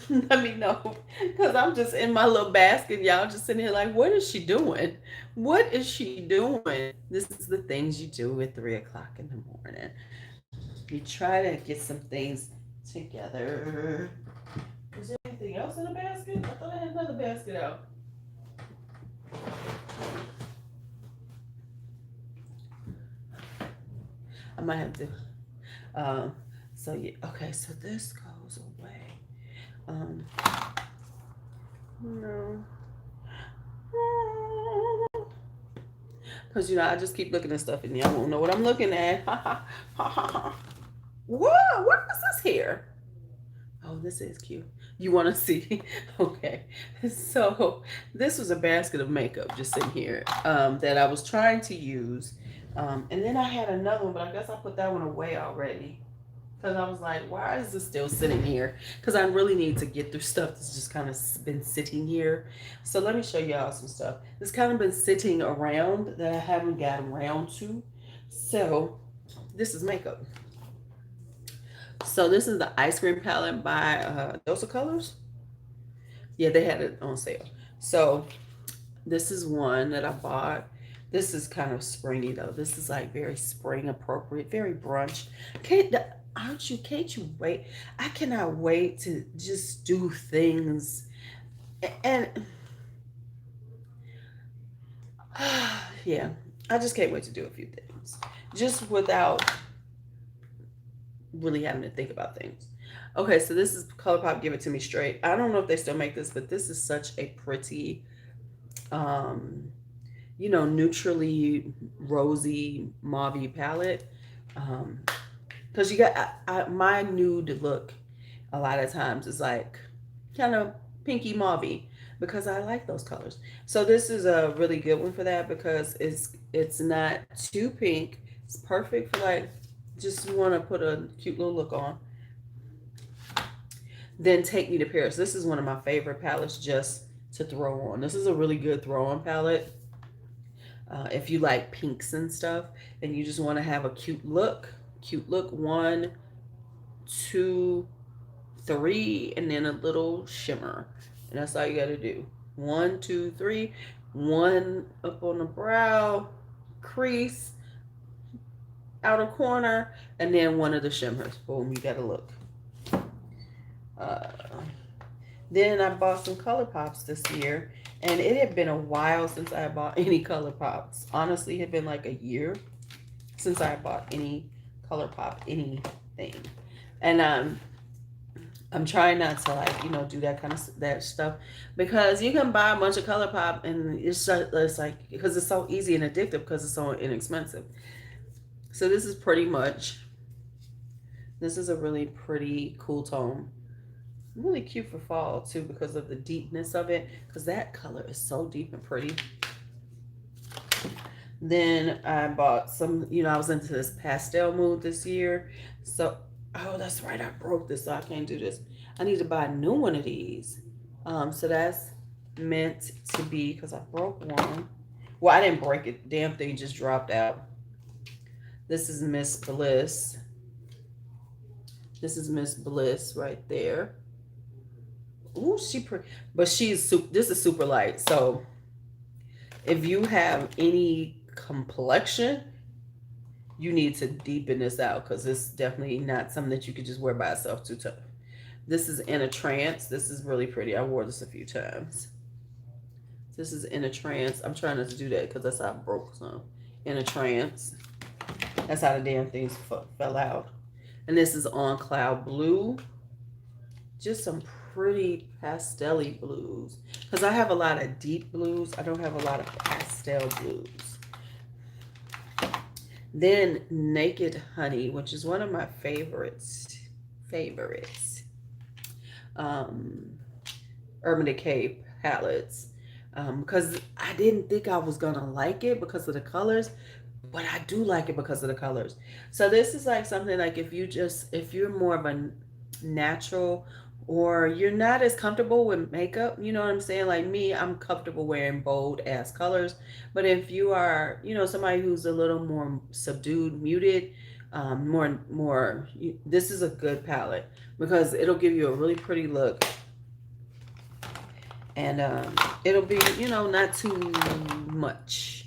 Let me know, because I'm just in my little basket. Y'all just sitting here like, what is she doing? What is she doing? This is the things you do at 3 o'clock in the morning. You try to get some things together. Is there anything anything else in the basket? I thought I had another basket out. I might have to. So yeah, okay. So this goes away. No. Because, I just keep looking at stuff and y'all won't know what I'm looking at. Whoa, what is this here? Oh, this is cute. You want to see? Okay. So this was a basket of makeup just sitting here that I was trying to use. And then I had another one, but I guess I put that one away already. Because I was like, why is this still sitting here? Because I really need to get through stuff that's just kind of been sitting here. So let me show y'all some stuff. It's kind of been sitting around that I haven't gotten around to. So this is makeup. So this is the ice cream palette by Dose of Colors. Yeah, they had it on sale. So this is one that I bought. This is kind of springy though. This is like very spring appropriate, very brunch. Can't you wait? I cannot wait to just do things. And yeah, I just can't wait to do a few things. Just without really having to think about things. Okay, so this is ColourPop Give It To Me Straight. I don't know if they still make this, but this is such a pretty, neutrally rosy mauve palette. Because you got my nude look a lot of times is like kind of pinky mauve because I like those colors. So this is a really good one for that because it's not too pink. It's perfect for like just want to put a cute little look on. Then Take Me to Paris. This is one of my favorite palettes just to throw on. This is a really good throw on palette. If you like pinks and stuff and you just want to have a cute look. 1, 2, 3, and then a little shimmer. And that's all you got to do. 1, 2, 3. 1 up on the brow, crease, outer corner, and then one of the shimmers. Boom, you got to look. Then I bought some ColourPops this year, and it had been a while since I bought any ColourPops. Honestly, it had been like a year since I bought any ColourPop anything. And I'm trying not to do that kind of that stuff because you can buy a bunch of ColourPop and it's like because it's so easy and addictive because it's so inexpensive. So this is a really pretty cool tone. Really cute for fall too because of the deepness of it because that color is so deep and pretty. Then I bought some, I was into this pastel mood this year. So, oh, that's right. I broke this, so I can't do this. I need to buy a new one of these. So that's meant to be because I broke one. Well, I didn't break it. Damn thing just dropped out. This is Miss Bliss. This is Miss Bliss right there. Ooh, but this is super light. So if you have any complexion, you need to deepen this out because it's definitely not something that you could just wear by itself too tough. This is In a Trance. This is really pretty. I wore this a few times. This is In a Trance. I'm trying not to do that because that's how I broke some. In a Trance. That's how the damn things fell out. And this is On Cloud Blue. Just some pretty pastel-y blues. Because I have a lot of deep blues. I don't have a lot of pastel blues. Then Naked Honey, which is one of my favorites. Urban Decay palettes. Because I didn't think I was going to like it because of the colors. But I do like it because of the colors. So this is like something like if you're more of a natural or you're not as comfortable with makeup, you know what I'm saying? Like me, I'm comfortable wearing bold ass colors. But if you are, somebody who's a little more subdued, muted, this is a good palette because it'll give you a really pretty look. And it'll be, not too much.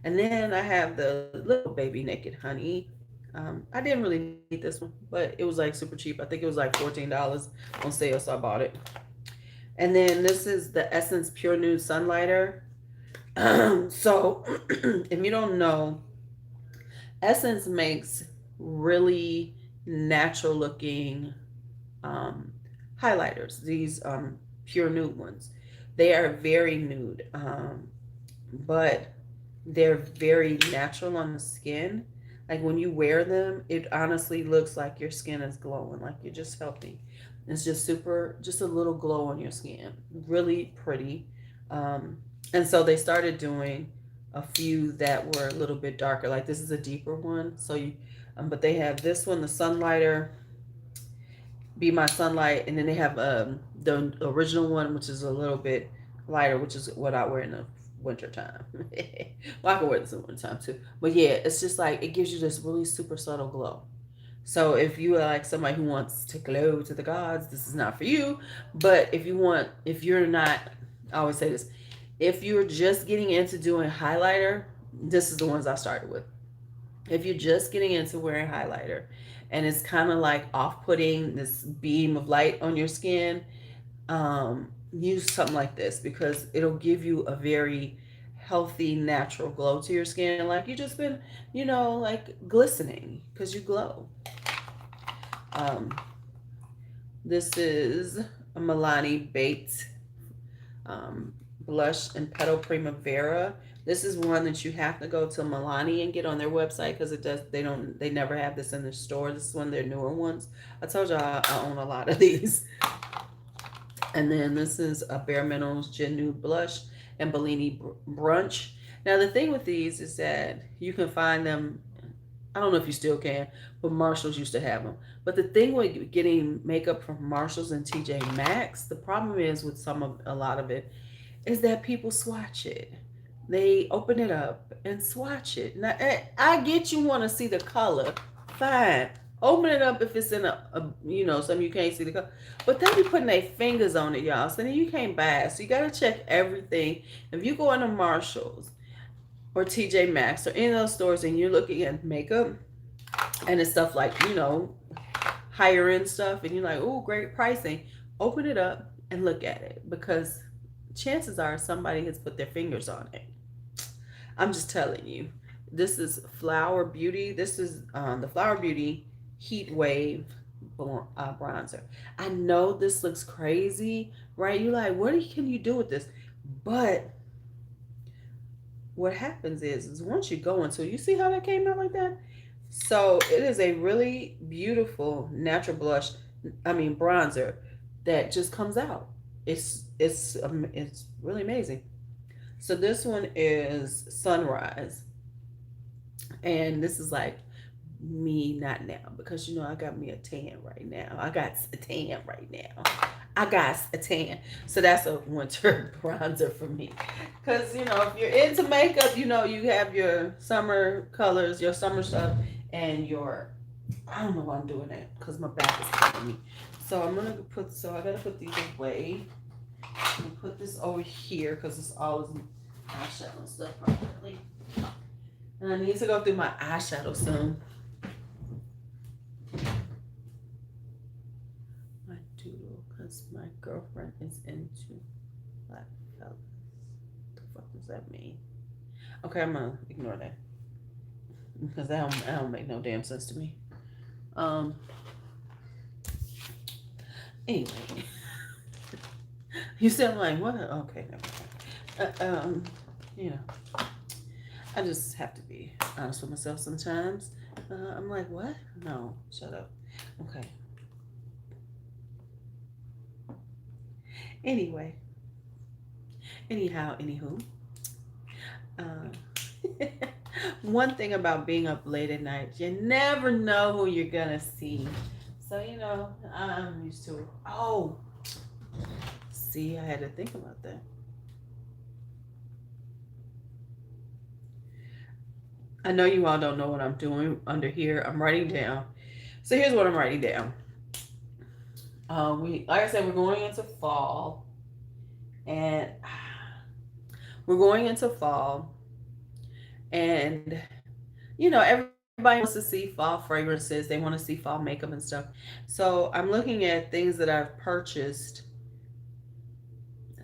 And then I have the little baby Naked Honey. I didn't really need this one, but it was like super cheap. I think it was like $14 on sale, so I bought it. And then this is the Essence Pure Nude Sunlighter. So if you don't know, Essence makes really natural looking um, highlighters. These pure nude ones. They are very nude, but they're very natural on the skin. Like when you wear them, it honestly looks like your skin is glowing, like you're just healthy. It's just super, just a little glow on your skin. Really pretty. Um, and so they started doing a few that were a little bit darker. Like this is a deeper one. So you, but they have this one, the Sunlighter, Be My Sunlight, and then they have the original one, which is a little bit lighter, which is what I wear in the winter time. Well, I can wear this in the winter time too. But yeah, it's just like it gives you this really super subtle glow. So if you are like somebody who wants to glow to the gods, this is not for you. But if you're not, I always say this, if you're just getting into doing highlighter, this is the ones I started with. If you're just getting into wearing highlighter and it's kind of like off-putting this beam of light on your skin, use something like this because it'll give you a very healthy natural glow to your skin, like you just been, like glistening because you glow. um, this is a Milani Baked blush and Petal Primavera. This is one that you have to go to Milani and get on their website because they never have this in their store. This is one of their newer ones. I told you I own a lot of these. And then this is a Bare Minerals Gen Nude Blush and Bellini Brunch. Now the thing with these is that you can find them, I don't know if you still can, but Marshalls used to have them. But the thing with getting makeup from Marshalls and TJ Maxx, the problem is with a lot of it, is that people swatch it. They open it up and swatch it. Now, I get you want to see the color. Fine. Open it up if it's in something you can't see the color. But they be putting their fingers on it, y'all. So then you can't buy it. So you got to check everything. If you go into Marshalls or TJ Maxx or any of those stores and you're looking at makeup and it's stuff like, higher end stuff and you're like, oh, great pricing, open it up and look at it because chances are somebody has put their fingers on it. I'm just telling you. This is Flower Beauty. This is the Flower Beauty Heat Wave bronzer. I know this looks crazy, right? You're like, what can you do with this? But what happens is once you go into it, you see how that came out like that? So it is a really beautiful natural bronzer that just comes out. It's really amazing. So this one is Sunrise, and this is like me not now because I got me a tan right now. I got a tan right now. I got a tan. So that's a winter bronzer for me. Because, if you're into makeup, you have your summer colors, your summer stuff, and I don't know why I'm doing that because my back is killing me. So I got to put these away. I'm going to put this over here because it's always eyeshadow and stuff properly. And I need to go through my eyeshadow soon. My doodle, because my girlfriend is into black fellas. What the fuck does that mean? Okay, I'm gonna ignore that because that don't make no damn sense to me. Anyway, you sound like what? Okay, never mind. I just have to be honest with myself sometimes. I'm like, what? No, shut up. Okay. Anyway. Anywho. One thing about being up late at night, you never know who you're gonna see. So, I'm used to it. Oh, see, I had to think about that. I know you all don't know what I'm doing under here. I'm writing down. So here's what I'm writing down. Like I said, we're going into fall, and everybody wants to see fall fragrances. They want to see fall makeup and stuff. So I'm looking at things that I've purchased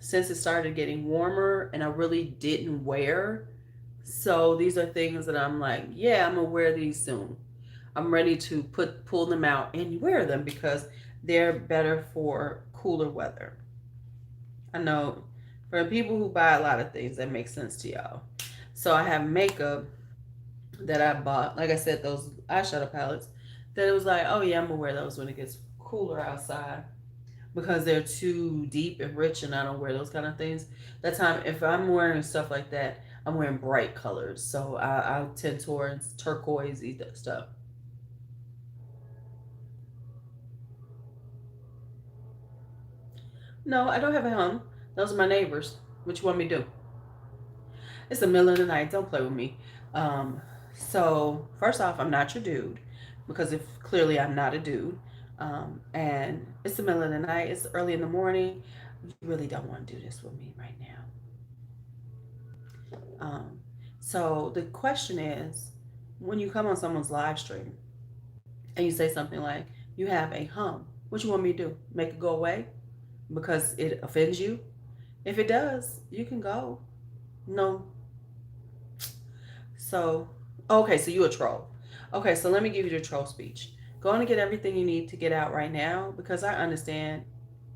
since it started getting warmer and I really didn't wear. So these are things that I'm like, yeah, I'm gonna wear these soon. I'm ready to pull them out and wear them because they're better for cooler weather. I know for people who buy a lot of things, that makes sense to y'all. So I have makeup that I bought, like I said, those eyeshadow palettes. That it was like, oh yeah, I'm gonna wear those when it gets cooler outside because they're too deep and rich, and I don't wear those kind of things. That time, if I'm wearing stuff like that, I'm wearing bright colors, so I tend towards turquoisey stuff. No, I don't have a home. Those are my neighbors. What you want me to do? It's the middle of the night. Don't play with me. Um, so first off, I'm not your dude because if clearly I'm not a dude. And it's the middle of the night. It's early in the morning. You really don't want to do this with me right now. So the question is, when you come on someone's live stream and you say something like, "You have a hum," what you want me to do? Make it go away because it offends you? If it does, you can go. No. So, okay, so you a troll. Okay, so let me give you the troll speech. Go on and get everything you need to get out right now because I understand.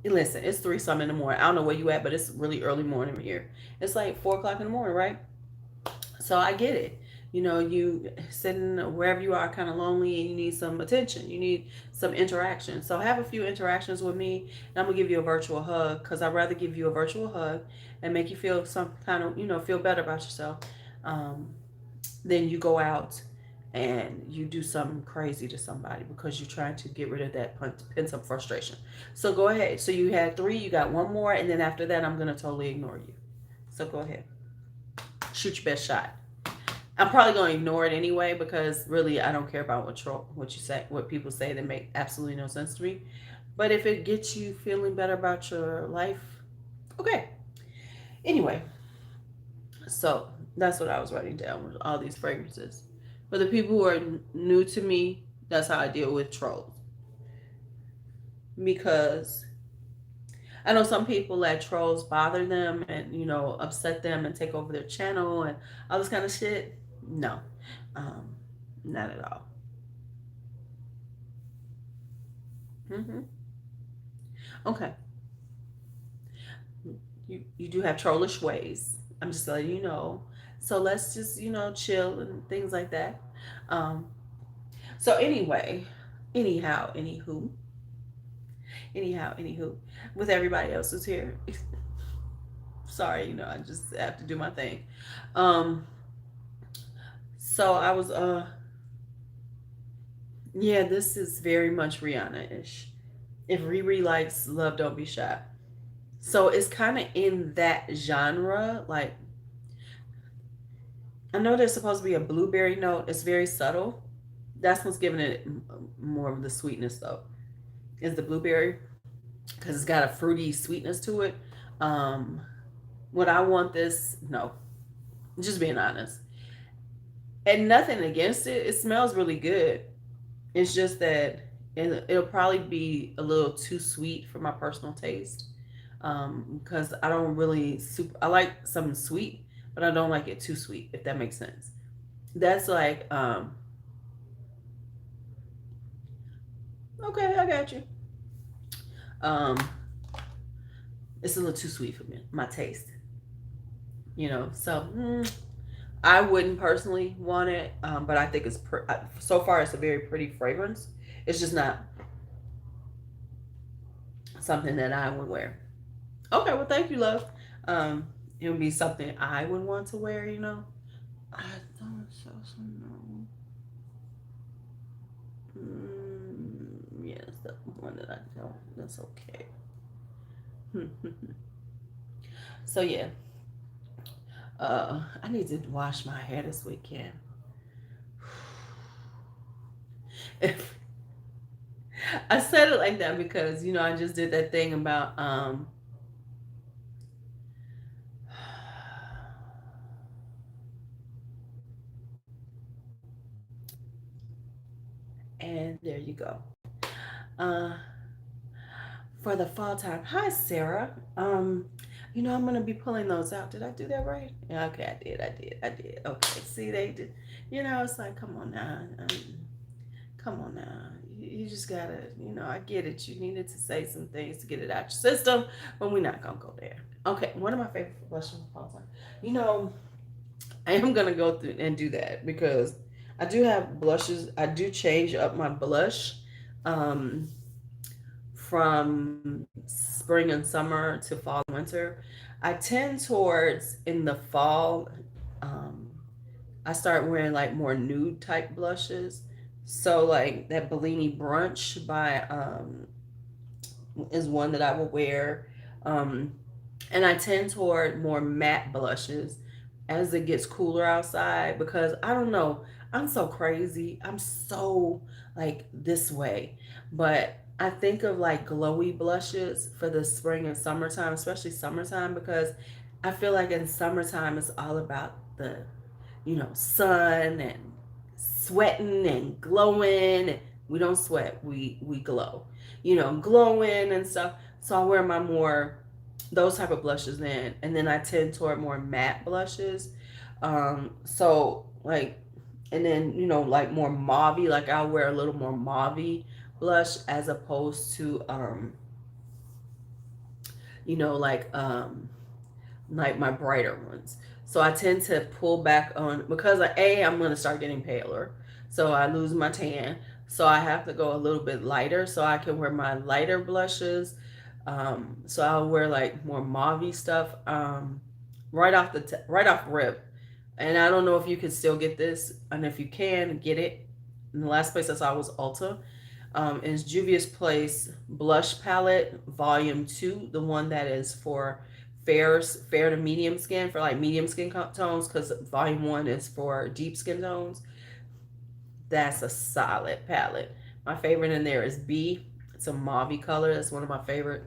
Listen, it's three some in the morning. I don't know where you at, but it's really early morning here. It's like 4 o'clock in the morning, right? So I get it. You know, you sitting wherever you are kind of lonely and you need some attention. You need some interaction. So have a few interactions with me and I'm going to give you a virtual hug because I'd rather give you a virtual hug and make you feel some kind of, feel better about yourself. Um, then you go out and you do something crazy to somebody because you're trying to get rid of that pent up frustration. So go ahead. So you had three, you got one more, and then after that, I'm going to totally ignore you. So go ahead. Shoot your best shot. I'm probably going to ignore it anyway because really I don't care about what you say, what people say that make absolutely no sense to me. But if it gets you feeling better about your life, okay. Anyway, so that's what I was writing down with all these fragrances. For the people who are new to me, that's how I deal with trolls. Because I know some people let trolls bother them and, upset them and take over their channel and all this kind of shit. No, um, not at all. hmm Okay, you do have trollish ways. I'm just letting you know. So let's just, chill and things like that. Um, so anyway, anyhow, anywho, with everybody else who's here. Sorry, I just have to do my thing. Um, so I was yeah, this is very much Rihanna-ish. If Riri likes Love Don't Be Shy. So it's kind of in that genre. Like, I know there's supposed to be a blueberry note. It's very subtle. That's what's giving it more of the sweetness, though, is the blueberry because it's got a fruity sweetness to it. Um, would I want this? No, just being honest. And nothing against it. It smells really good. It's just that it'll probably be a little too sweet for my personal taste. Because I don't really I like something sweet, but I don't like it too sweet, if that makes sense. That's like, okay, I got you. Um, it's a little too sweet for me, my taste, So I wouldn't personally want it, but I think so far it's a very pretty fragrance. It's just not something that I would wear. Okay, well, thank you, love. Um, it would be something I would want to wear. I don't so no. Yes, the one that I don't. That's okay. So yeah, I need to wash my hair this weekend. If I said it like that because I just did that thing about and there you go. Uh, for the fall time. Hi, Sarah. I'm gonna be pulling those out. Did I do that right? Yeah, okay, I did. Okay, see, they did. It's like, come on now, come on now. You just gotta, I get it. You needed to say some things to get it out your system, but we're not gonna go there. Okay, one of my favorite blushes of all time. You know, I am gonna go through and do that because I do have blushes. I do change up my blush. Um, from spring and summer to fall and winter. I tend towards in the fall, um, I start wearing like more nude type blushes. So like that Bellini Brunch by is one that I will wear. Um, and I tend toward more matte blushes as it gets cooler outside because I don't know, I'm so crazy. I'm so like this way. But I think of like glowy blushes for the spring and summertime, especially summertime, because I feel like in summertime it's all about the, sun and sweating and glowing. We don't sweat, we glow. Glowing and stuff. So I wear my more those type of blushes then, and then I tend toward more matte blushes. So like, and then like more mauvey. Like I'll wear a little more mauvey blush as opposed to like like my brighter ones. So I tend to pull back on because I'm gonna start getting paler, so I lose my tan. So I have to go a little bit lighter so I can wear my lighter blushes. So I'll wear like more mauve stuff right off rip. And I don't know if you can still get this, and if you can get it, and the last place I saw was Ulta. Is Juvia's Place Blush Palette Volume 2, the one that is for fair to medium skin, for like medium skin tones, because Volume 1 is for deep skin tones. That's a solid palette. My favorite in there is B. It's a mauve color. That's one of my favorite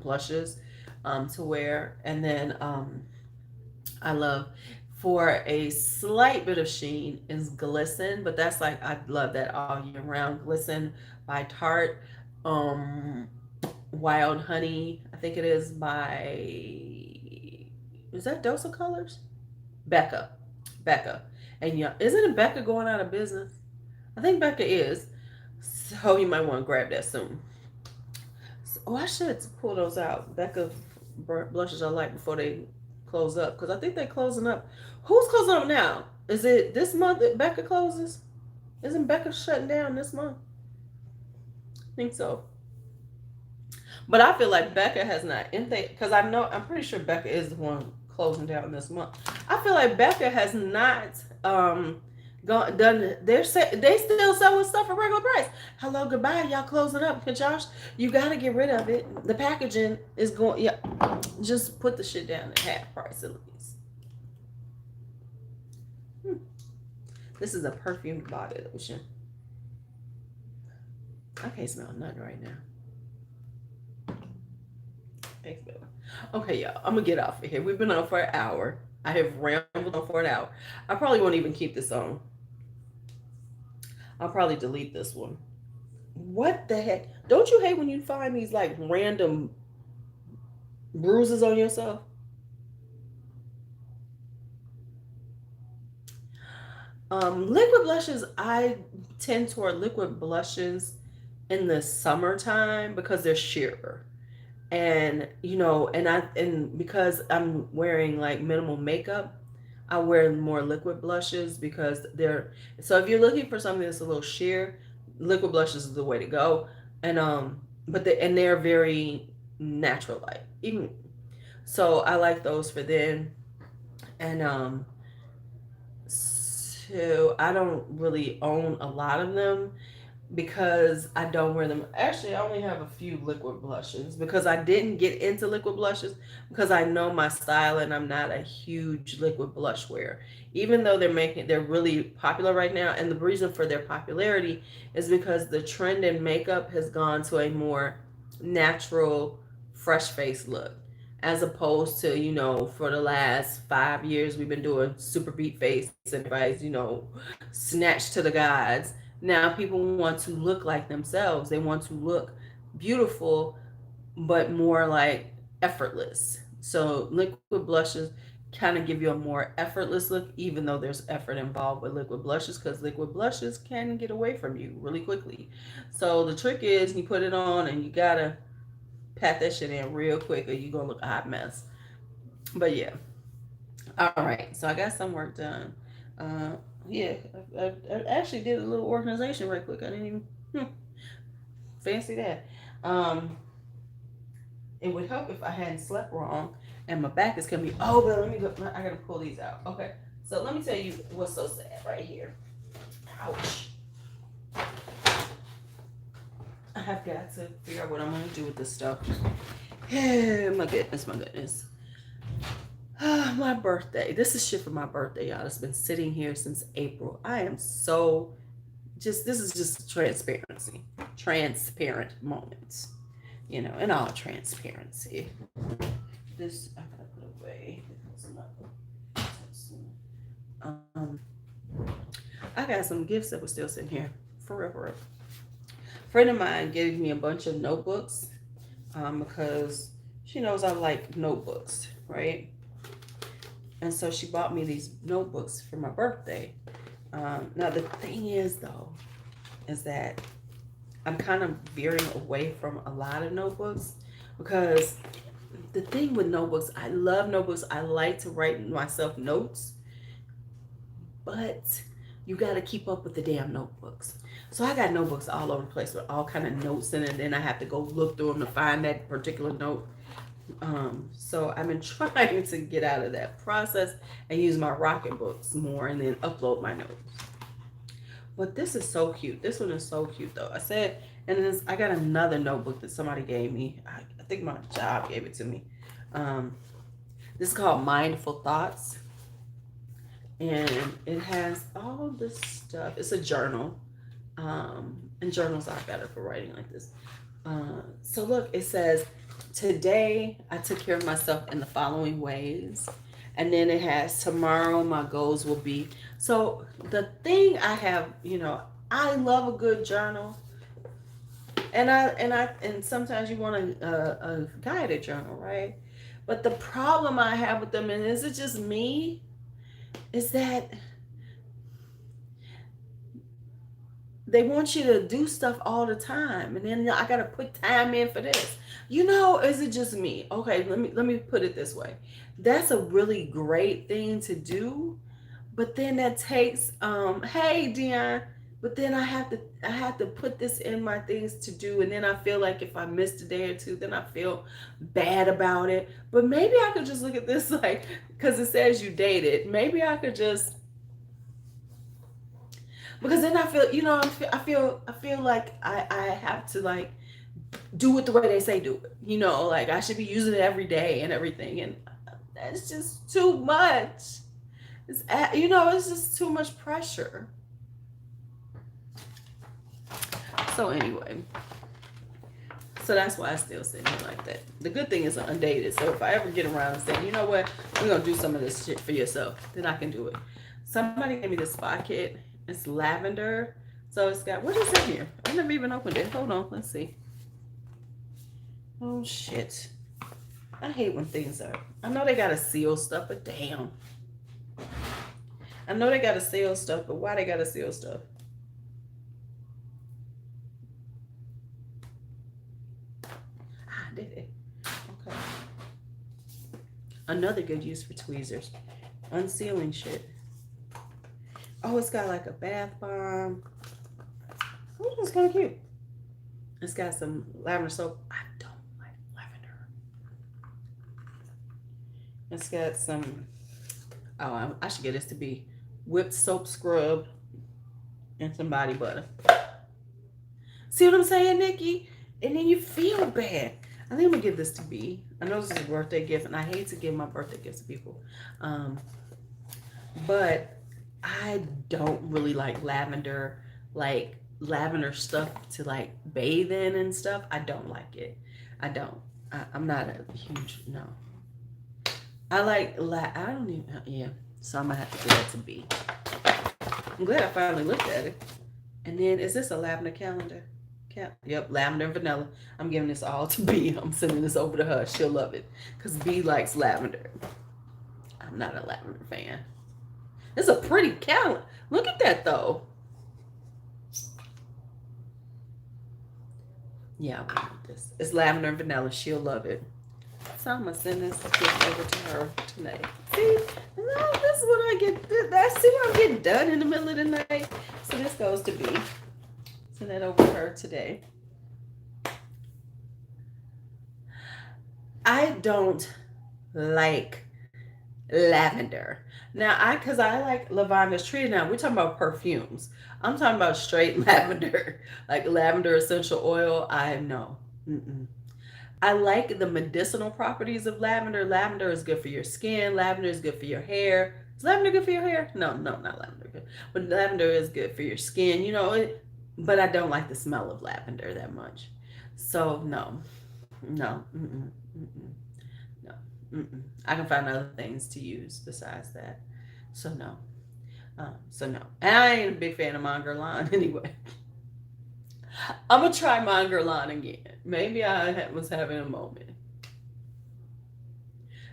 blushes to wear. And then I love for a slight bit of sheen is Glisten, but that's like I love that all year round. Glisten by Tarte, um, Wild Honey. I think it is is that Dose of Colors? Becca, Becca, and yeah, isn't it Becca going out of business? I think Becca is. So you might want to grab that soon. Oh, I should pull those out. Becca blushes I like before they close up because I think they're closing up. Who's closing up now? Is it this month that Becca closes? Isn't Becca shutting down this month? I think so. But I feel like Becca has not, because I'm pretty sure Becca is the one closing down this month. I feel like Becca has not done. They still selling stuff at regular price. Hello, goodbye, y'all closing up. Josh, you got to get rid of it. The packaging is going. Yeah, just put the shit down at half price at least. This is a perfumed body lotion. I can't smell nothing right now. Okay, y'all, I'm gonna get off of here. We've been on for an hour. I have rambled on for an hour. I probably won't even keep this on. I'll probably delete this one. What the heck? Don't you hate when you find these like random bruises on yourself? Liquid blushes, I tend toward liquid blushes in the summertime because they're sheerer. And and because I'm wearing like minimal makeup, I wear more liquid blushes because they're so if you're looking for something that's a little sheer, liquid blushes is the way to go. And they're very natural like even so I like those for then. And so I don't really own a lot of them because I don't wear them. Actually, I only have a few liquid blushes because I didn't get into liquid blushes because I know my style and I'm not a huge liquid blush wearer. Even though they're really popular right now, and the reason for their popularity is because the trend in makeup has gone to a more natural, fresh face look. As opposed to, for the last 5 years, we've been doing super beat face and everybody's, snatched to the gods. Now people want to look like themselves. They want to look beautiful, but more like effortless. So liquid blushes kind of give you a more effortless look, even though there's effort involved with liquid blushes, because liquid blushes can get away from you really quickly. So the trick is you put it on and you gotta pat that shit in real quick or you're gonna look a hot mess. But yeah. All right. So I got some work done. Uh, yeah, I actually did a little organization right quick. I didn't even fancy that. Um, it would help if I hadn't slept wrong and my back is gonna be. Oh, but let me go. I gotta pull these out. Okay. So let me tell you what's so sad right here. Ouch. I have got to figure out what I'm gonna do with this stuff. Oh, my goodness, my goodness. My birthday. This is shit for my birthday, y'all. It's been sitting here since April. I am so this is just transparency. Transparent moments. You know, in all transparency. This I gotta put away. Um, I got some gifts that were still sitting here. For real, for real. A friend of mine gave me a bunch of notebooks because she knows I like notebooks, right? And so she bought me these notebooks for my birthday. Now the thing is though, is that I'm kind of veering away from a lot of notebooks because the thing with notebooks, I love notebooks. I like to write myself notes, but you got to keep up with the damn notebooks. So I got notebooks all over the place with all kind of notes in it. And then I have to go look through them to find that particular note. So I've been trying to get out of that process and use my Rocket Books more and then upload my notes. But this is so cute. This one is so cute though. I said, and then I got another notebook that somebody gave me. I think my job gave it to me. This is called Mindful Thoughts. And it has all this stuff. It's a journal. And journals are better for writing like this. So look, it says, today I took care of myself in the following ways. And then it has, tomorrow my goals will be. So the thing I have, I love a good journal. And sometimes you want a guided journal, right? But the problem I have with them, and is it just me, is that they want you to do stuff all the time, and then I gotta put time in for this. Is it just me? Okay, let me put it this way. That's a really great thing to do, but then that takes hey Dion, but then I have to put this in my things to do, and then I feel like if I missed a day or two, then I feel bad about it. But maybe I could just look at this like, because it says you dated. Maybe I could just, because then I feel, I feel like I have to like do it the way they say do it. Like I should be using it every day and everything, and that's just too much. It's just too much pressure. So anyway, so that's why I still sit here like that. The good thing is I'm undated, so if I ever get around and say, you know what, we're gonna do some of this shit for yourself, then I can do it. Somebody gave me this spa kit. It's lavender. So it's got, what is in here? I never even opened it. Hold on, let's see. Oh shit. I hate when things are, I know they gotta seal stuff, but damn. I know they gotta seal stuff, but why they gotta seal stuff? Did it? Okay. Another good use for tweezers. Unsealing shit. Oh, it's got like a bath bomb. Oh, that's kind of cute. It's got some lavender soap. I don't like lavender. It's got some, I should get this to be whipped soap scrub and some body butter. See what I'm saying, Nikki? And then you feel bad. I think I'm gonna give this to B. I know this is a birthday gift, and I hate to give my birthday gifts to people. But I don't really like lavender stuff to like bathe in and stuff. I don't like it. I don't. I'm not a huge, no. I like, I don't even, yeah. So I'm gonna have to give that to B. I'm glad I finally looked at it. And then, is this a lavender Yep, lavender and vanilla. I'm giving this all to B. I'm sending this over to her. She'll love it because B likes lavender. I'm not a lavender fan. It's a pretty calendar. Look at that though. Yeah, I want this. It's lavender and vanilla. She'll love it. So I'm gonna send this gift over to her tonight. See, no, this is what I get. I see what I'm getting done in the middle of the night. So this goes to B. Send that over to her today. I don't like lavender. Now, because I like Lavender's Tree. Now we're talking about perfumes. I'm talking about straight lavender, like lavender essential oil. I know. Mm-mm. I like the medicinal properties of lavender. Lavender is good for your skin. Lavender is good for your hair. Is lavender good for your hair? No, not lavender good. But lavender is good for your skin. But I don't like the smell of lavender that much. So no, no, mm-mm, mm-mm, no, mm-mm. I can find other things to use besides that. So no, so no. And I ain't a big fan of Mongerlan anyway. I'm gonna try Mongerlan again. Maybe I was having a moment.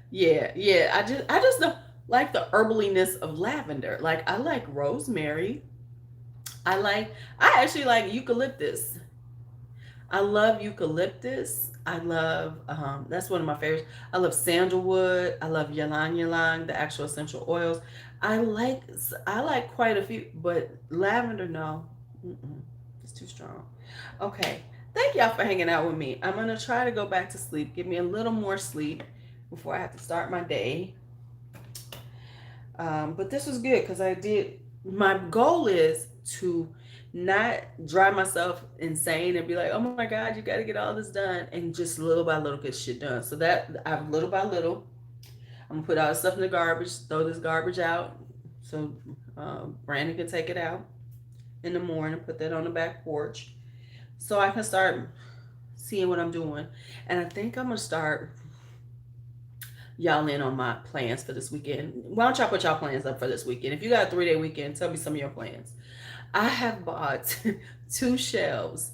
Yeah, yeah. I just don't like the herbaliness of lavender. Like I like rosemary. I actually like eucalyptus. I love eucalyptus. I love that's one of my favorites. I love sandalwood. I love ylang ylang, the actual essential oils. I like I like quite a few, but lavender no. Mm-mm, it's too strong. Okay. Thank y'all for hanging out with me. I'm gonna try to go back to sleep. Give me a little more sleep before I have to start my day. But this was good because I did. My goal is to not drive myself insane and be like, oh my God, you got to get all this done, and just little by little get shit done. So that I've little by little, I'm gonna put all the stuff in the garbage, throw this garbage out, so Brandon can take it out in the morning, put that on the back porch, so I can start seeing what I'm doing. And I think I'm gonna start y'all in on my plans for this weekend. Why don't y'all put y'all plans up for this weekend? If you got a 3-day weekend, tell me some of your plans. I have bought 2 shelves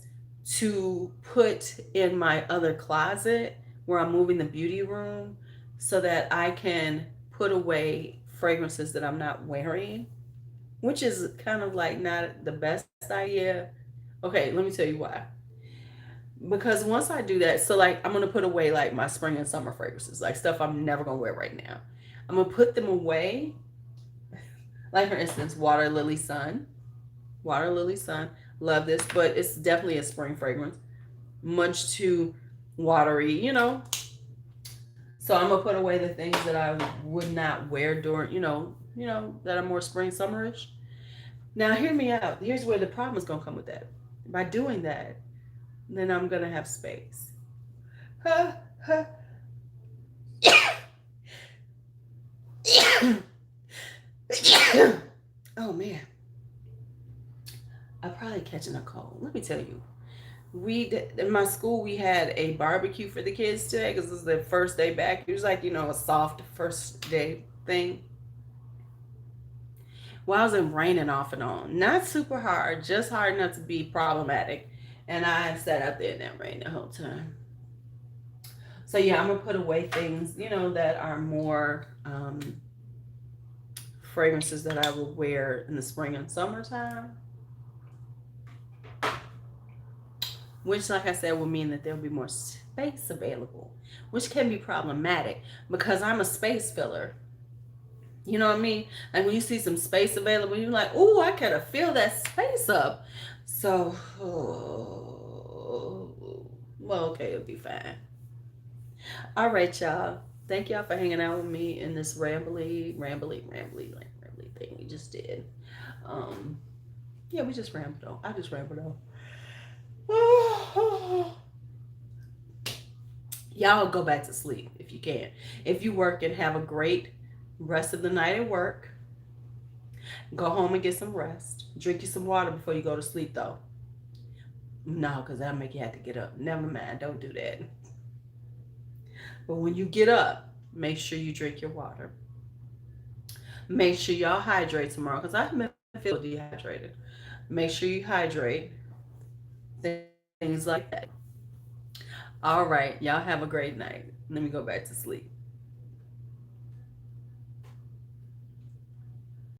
to put in my other closet where I'm moving the beauty room so that I can put away fragrances that I'm not wearing, which is kind of like not the best idea. Okay, let me tell you why. Because once I do that, so like I'm gonna put away like my spring and summer fragrances, like stuff I'm never gonna wear right now. I'm gonna put them away. Like for instance, Water Lily Sun. Love this, but it's definitely a spring fragrance. Much too watery. So I'm gonna put away the things that I would not wear during, that are more spring summerish. Now hear me out. Here's where the problem is gonna come with that. By doing that, then I'm gonna have space. Oh man, I'm probably catching a cold. Let me tell you, in my school we had a barbecue for the kids today because this is their first day back. It was like a soft first day thing. Well, I was in raining off and on, not super hard, just hard enough to be problematic. And I sat out there in that rain the whole time. So yeah, I'm gonna put away things, that are more fragrances that I will wear in the spring and summertime. Which, like I said, will mean that there'll be more space available, which can be problematic because I'm a space filler. You know what I mean? Like when you see some space available, you're like, "Ooh, I gotta fill that space up." So, well, okay, it'll be fine. All right, y'all. Thank y'all for hanging out with me in this rambly thing we just did. Um, yeah, we just rambled on. I just rambled on. Y'all go back to sleep if you can. If you work and have a great rest of the night at work, go home and get some rest. Drink you some water before you go to sleep, though. No, because that'll make you have to get up. Never mind. Don't do that. But when you get up, make sure you drink your water. Make sure y'all hydrate tomorrow because I feel dehydrated. Make sure you hydrate. things like that. All right, y'all have a great night. Let me go back to sleep.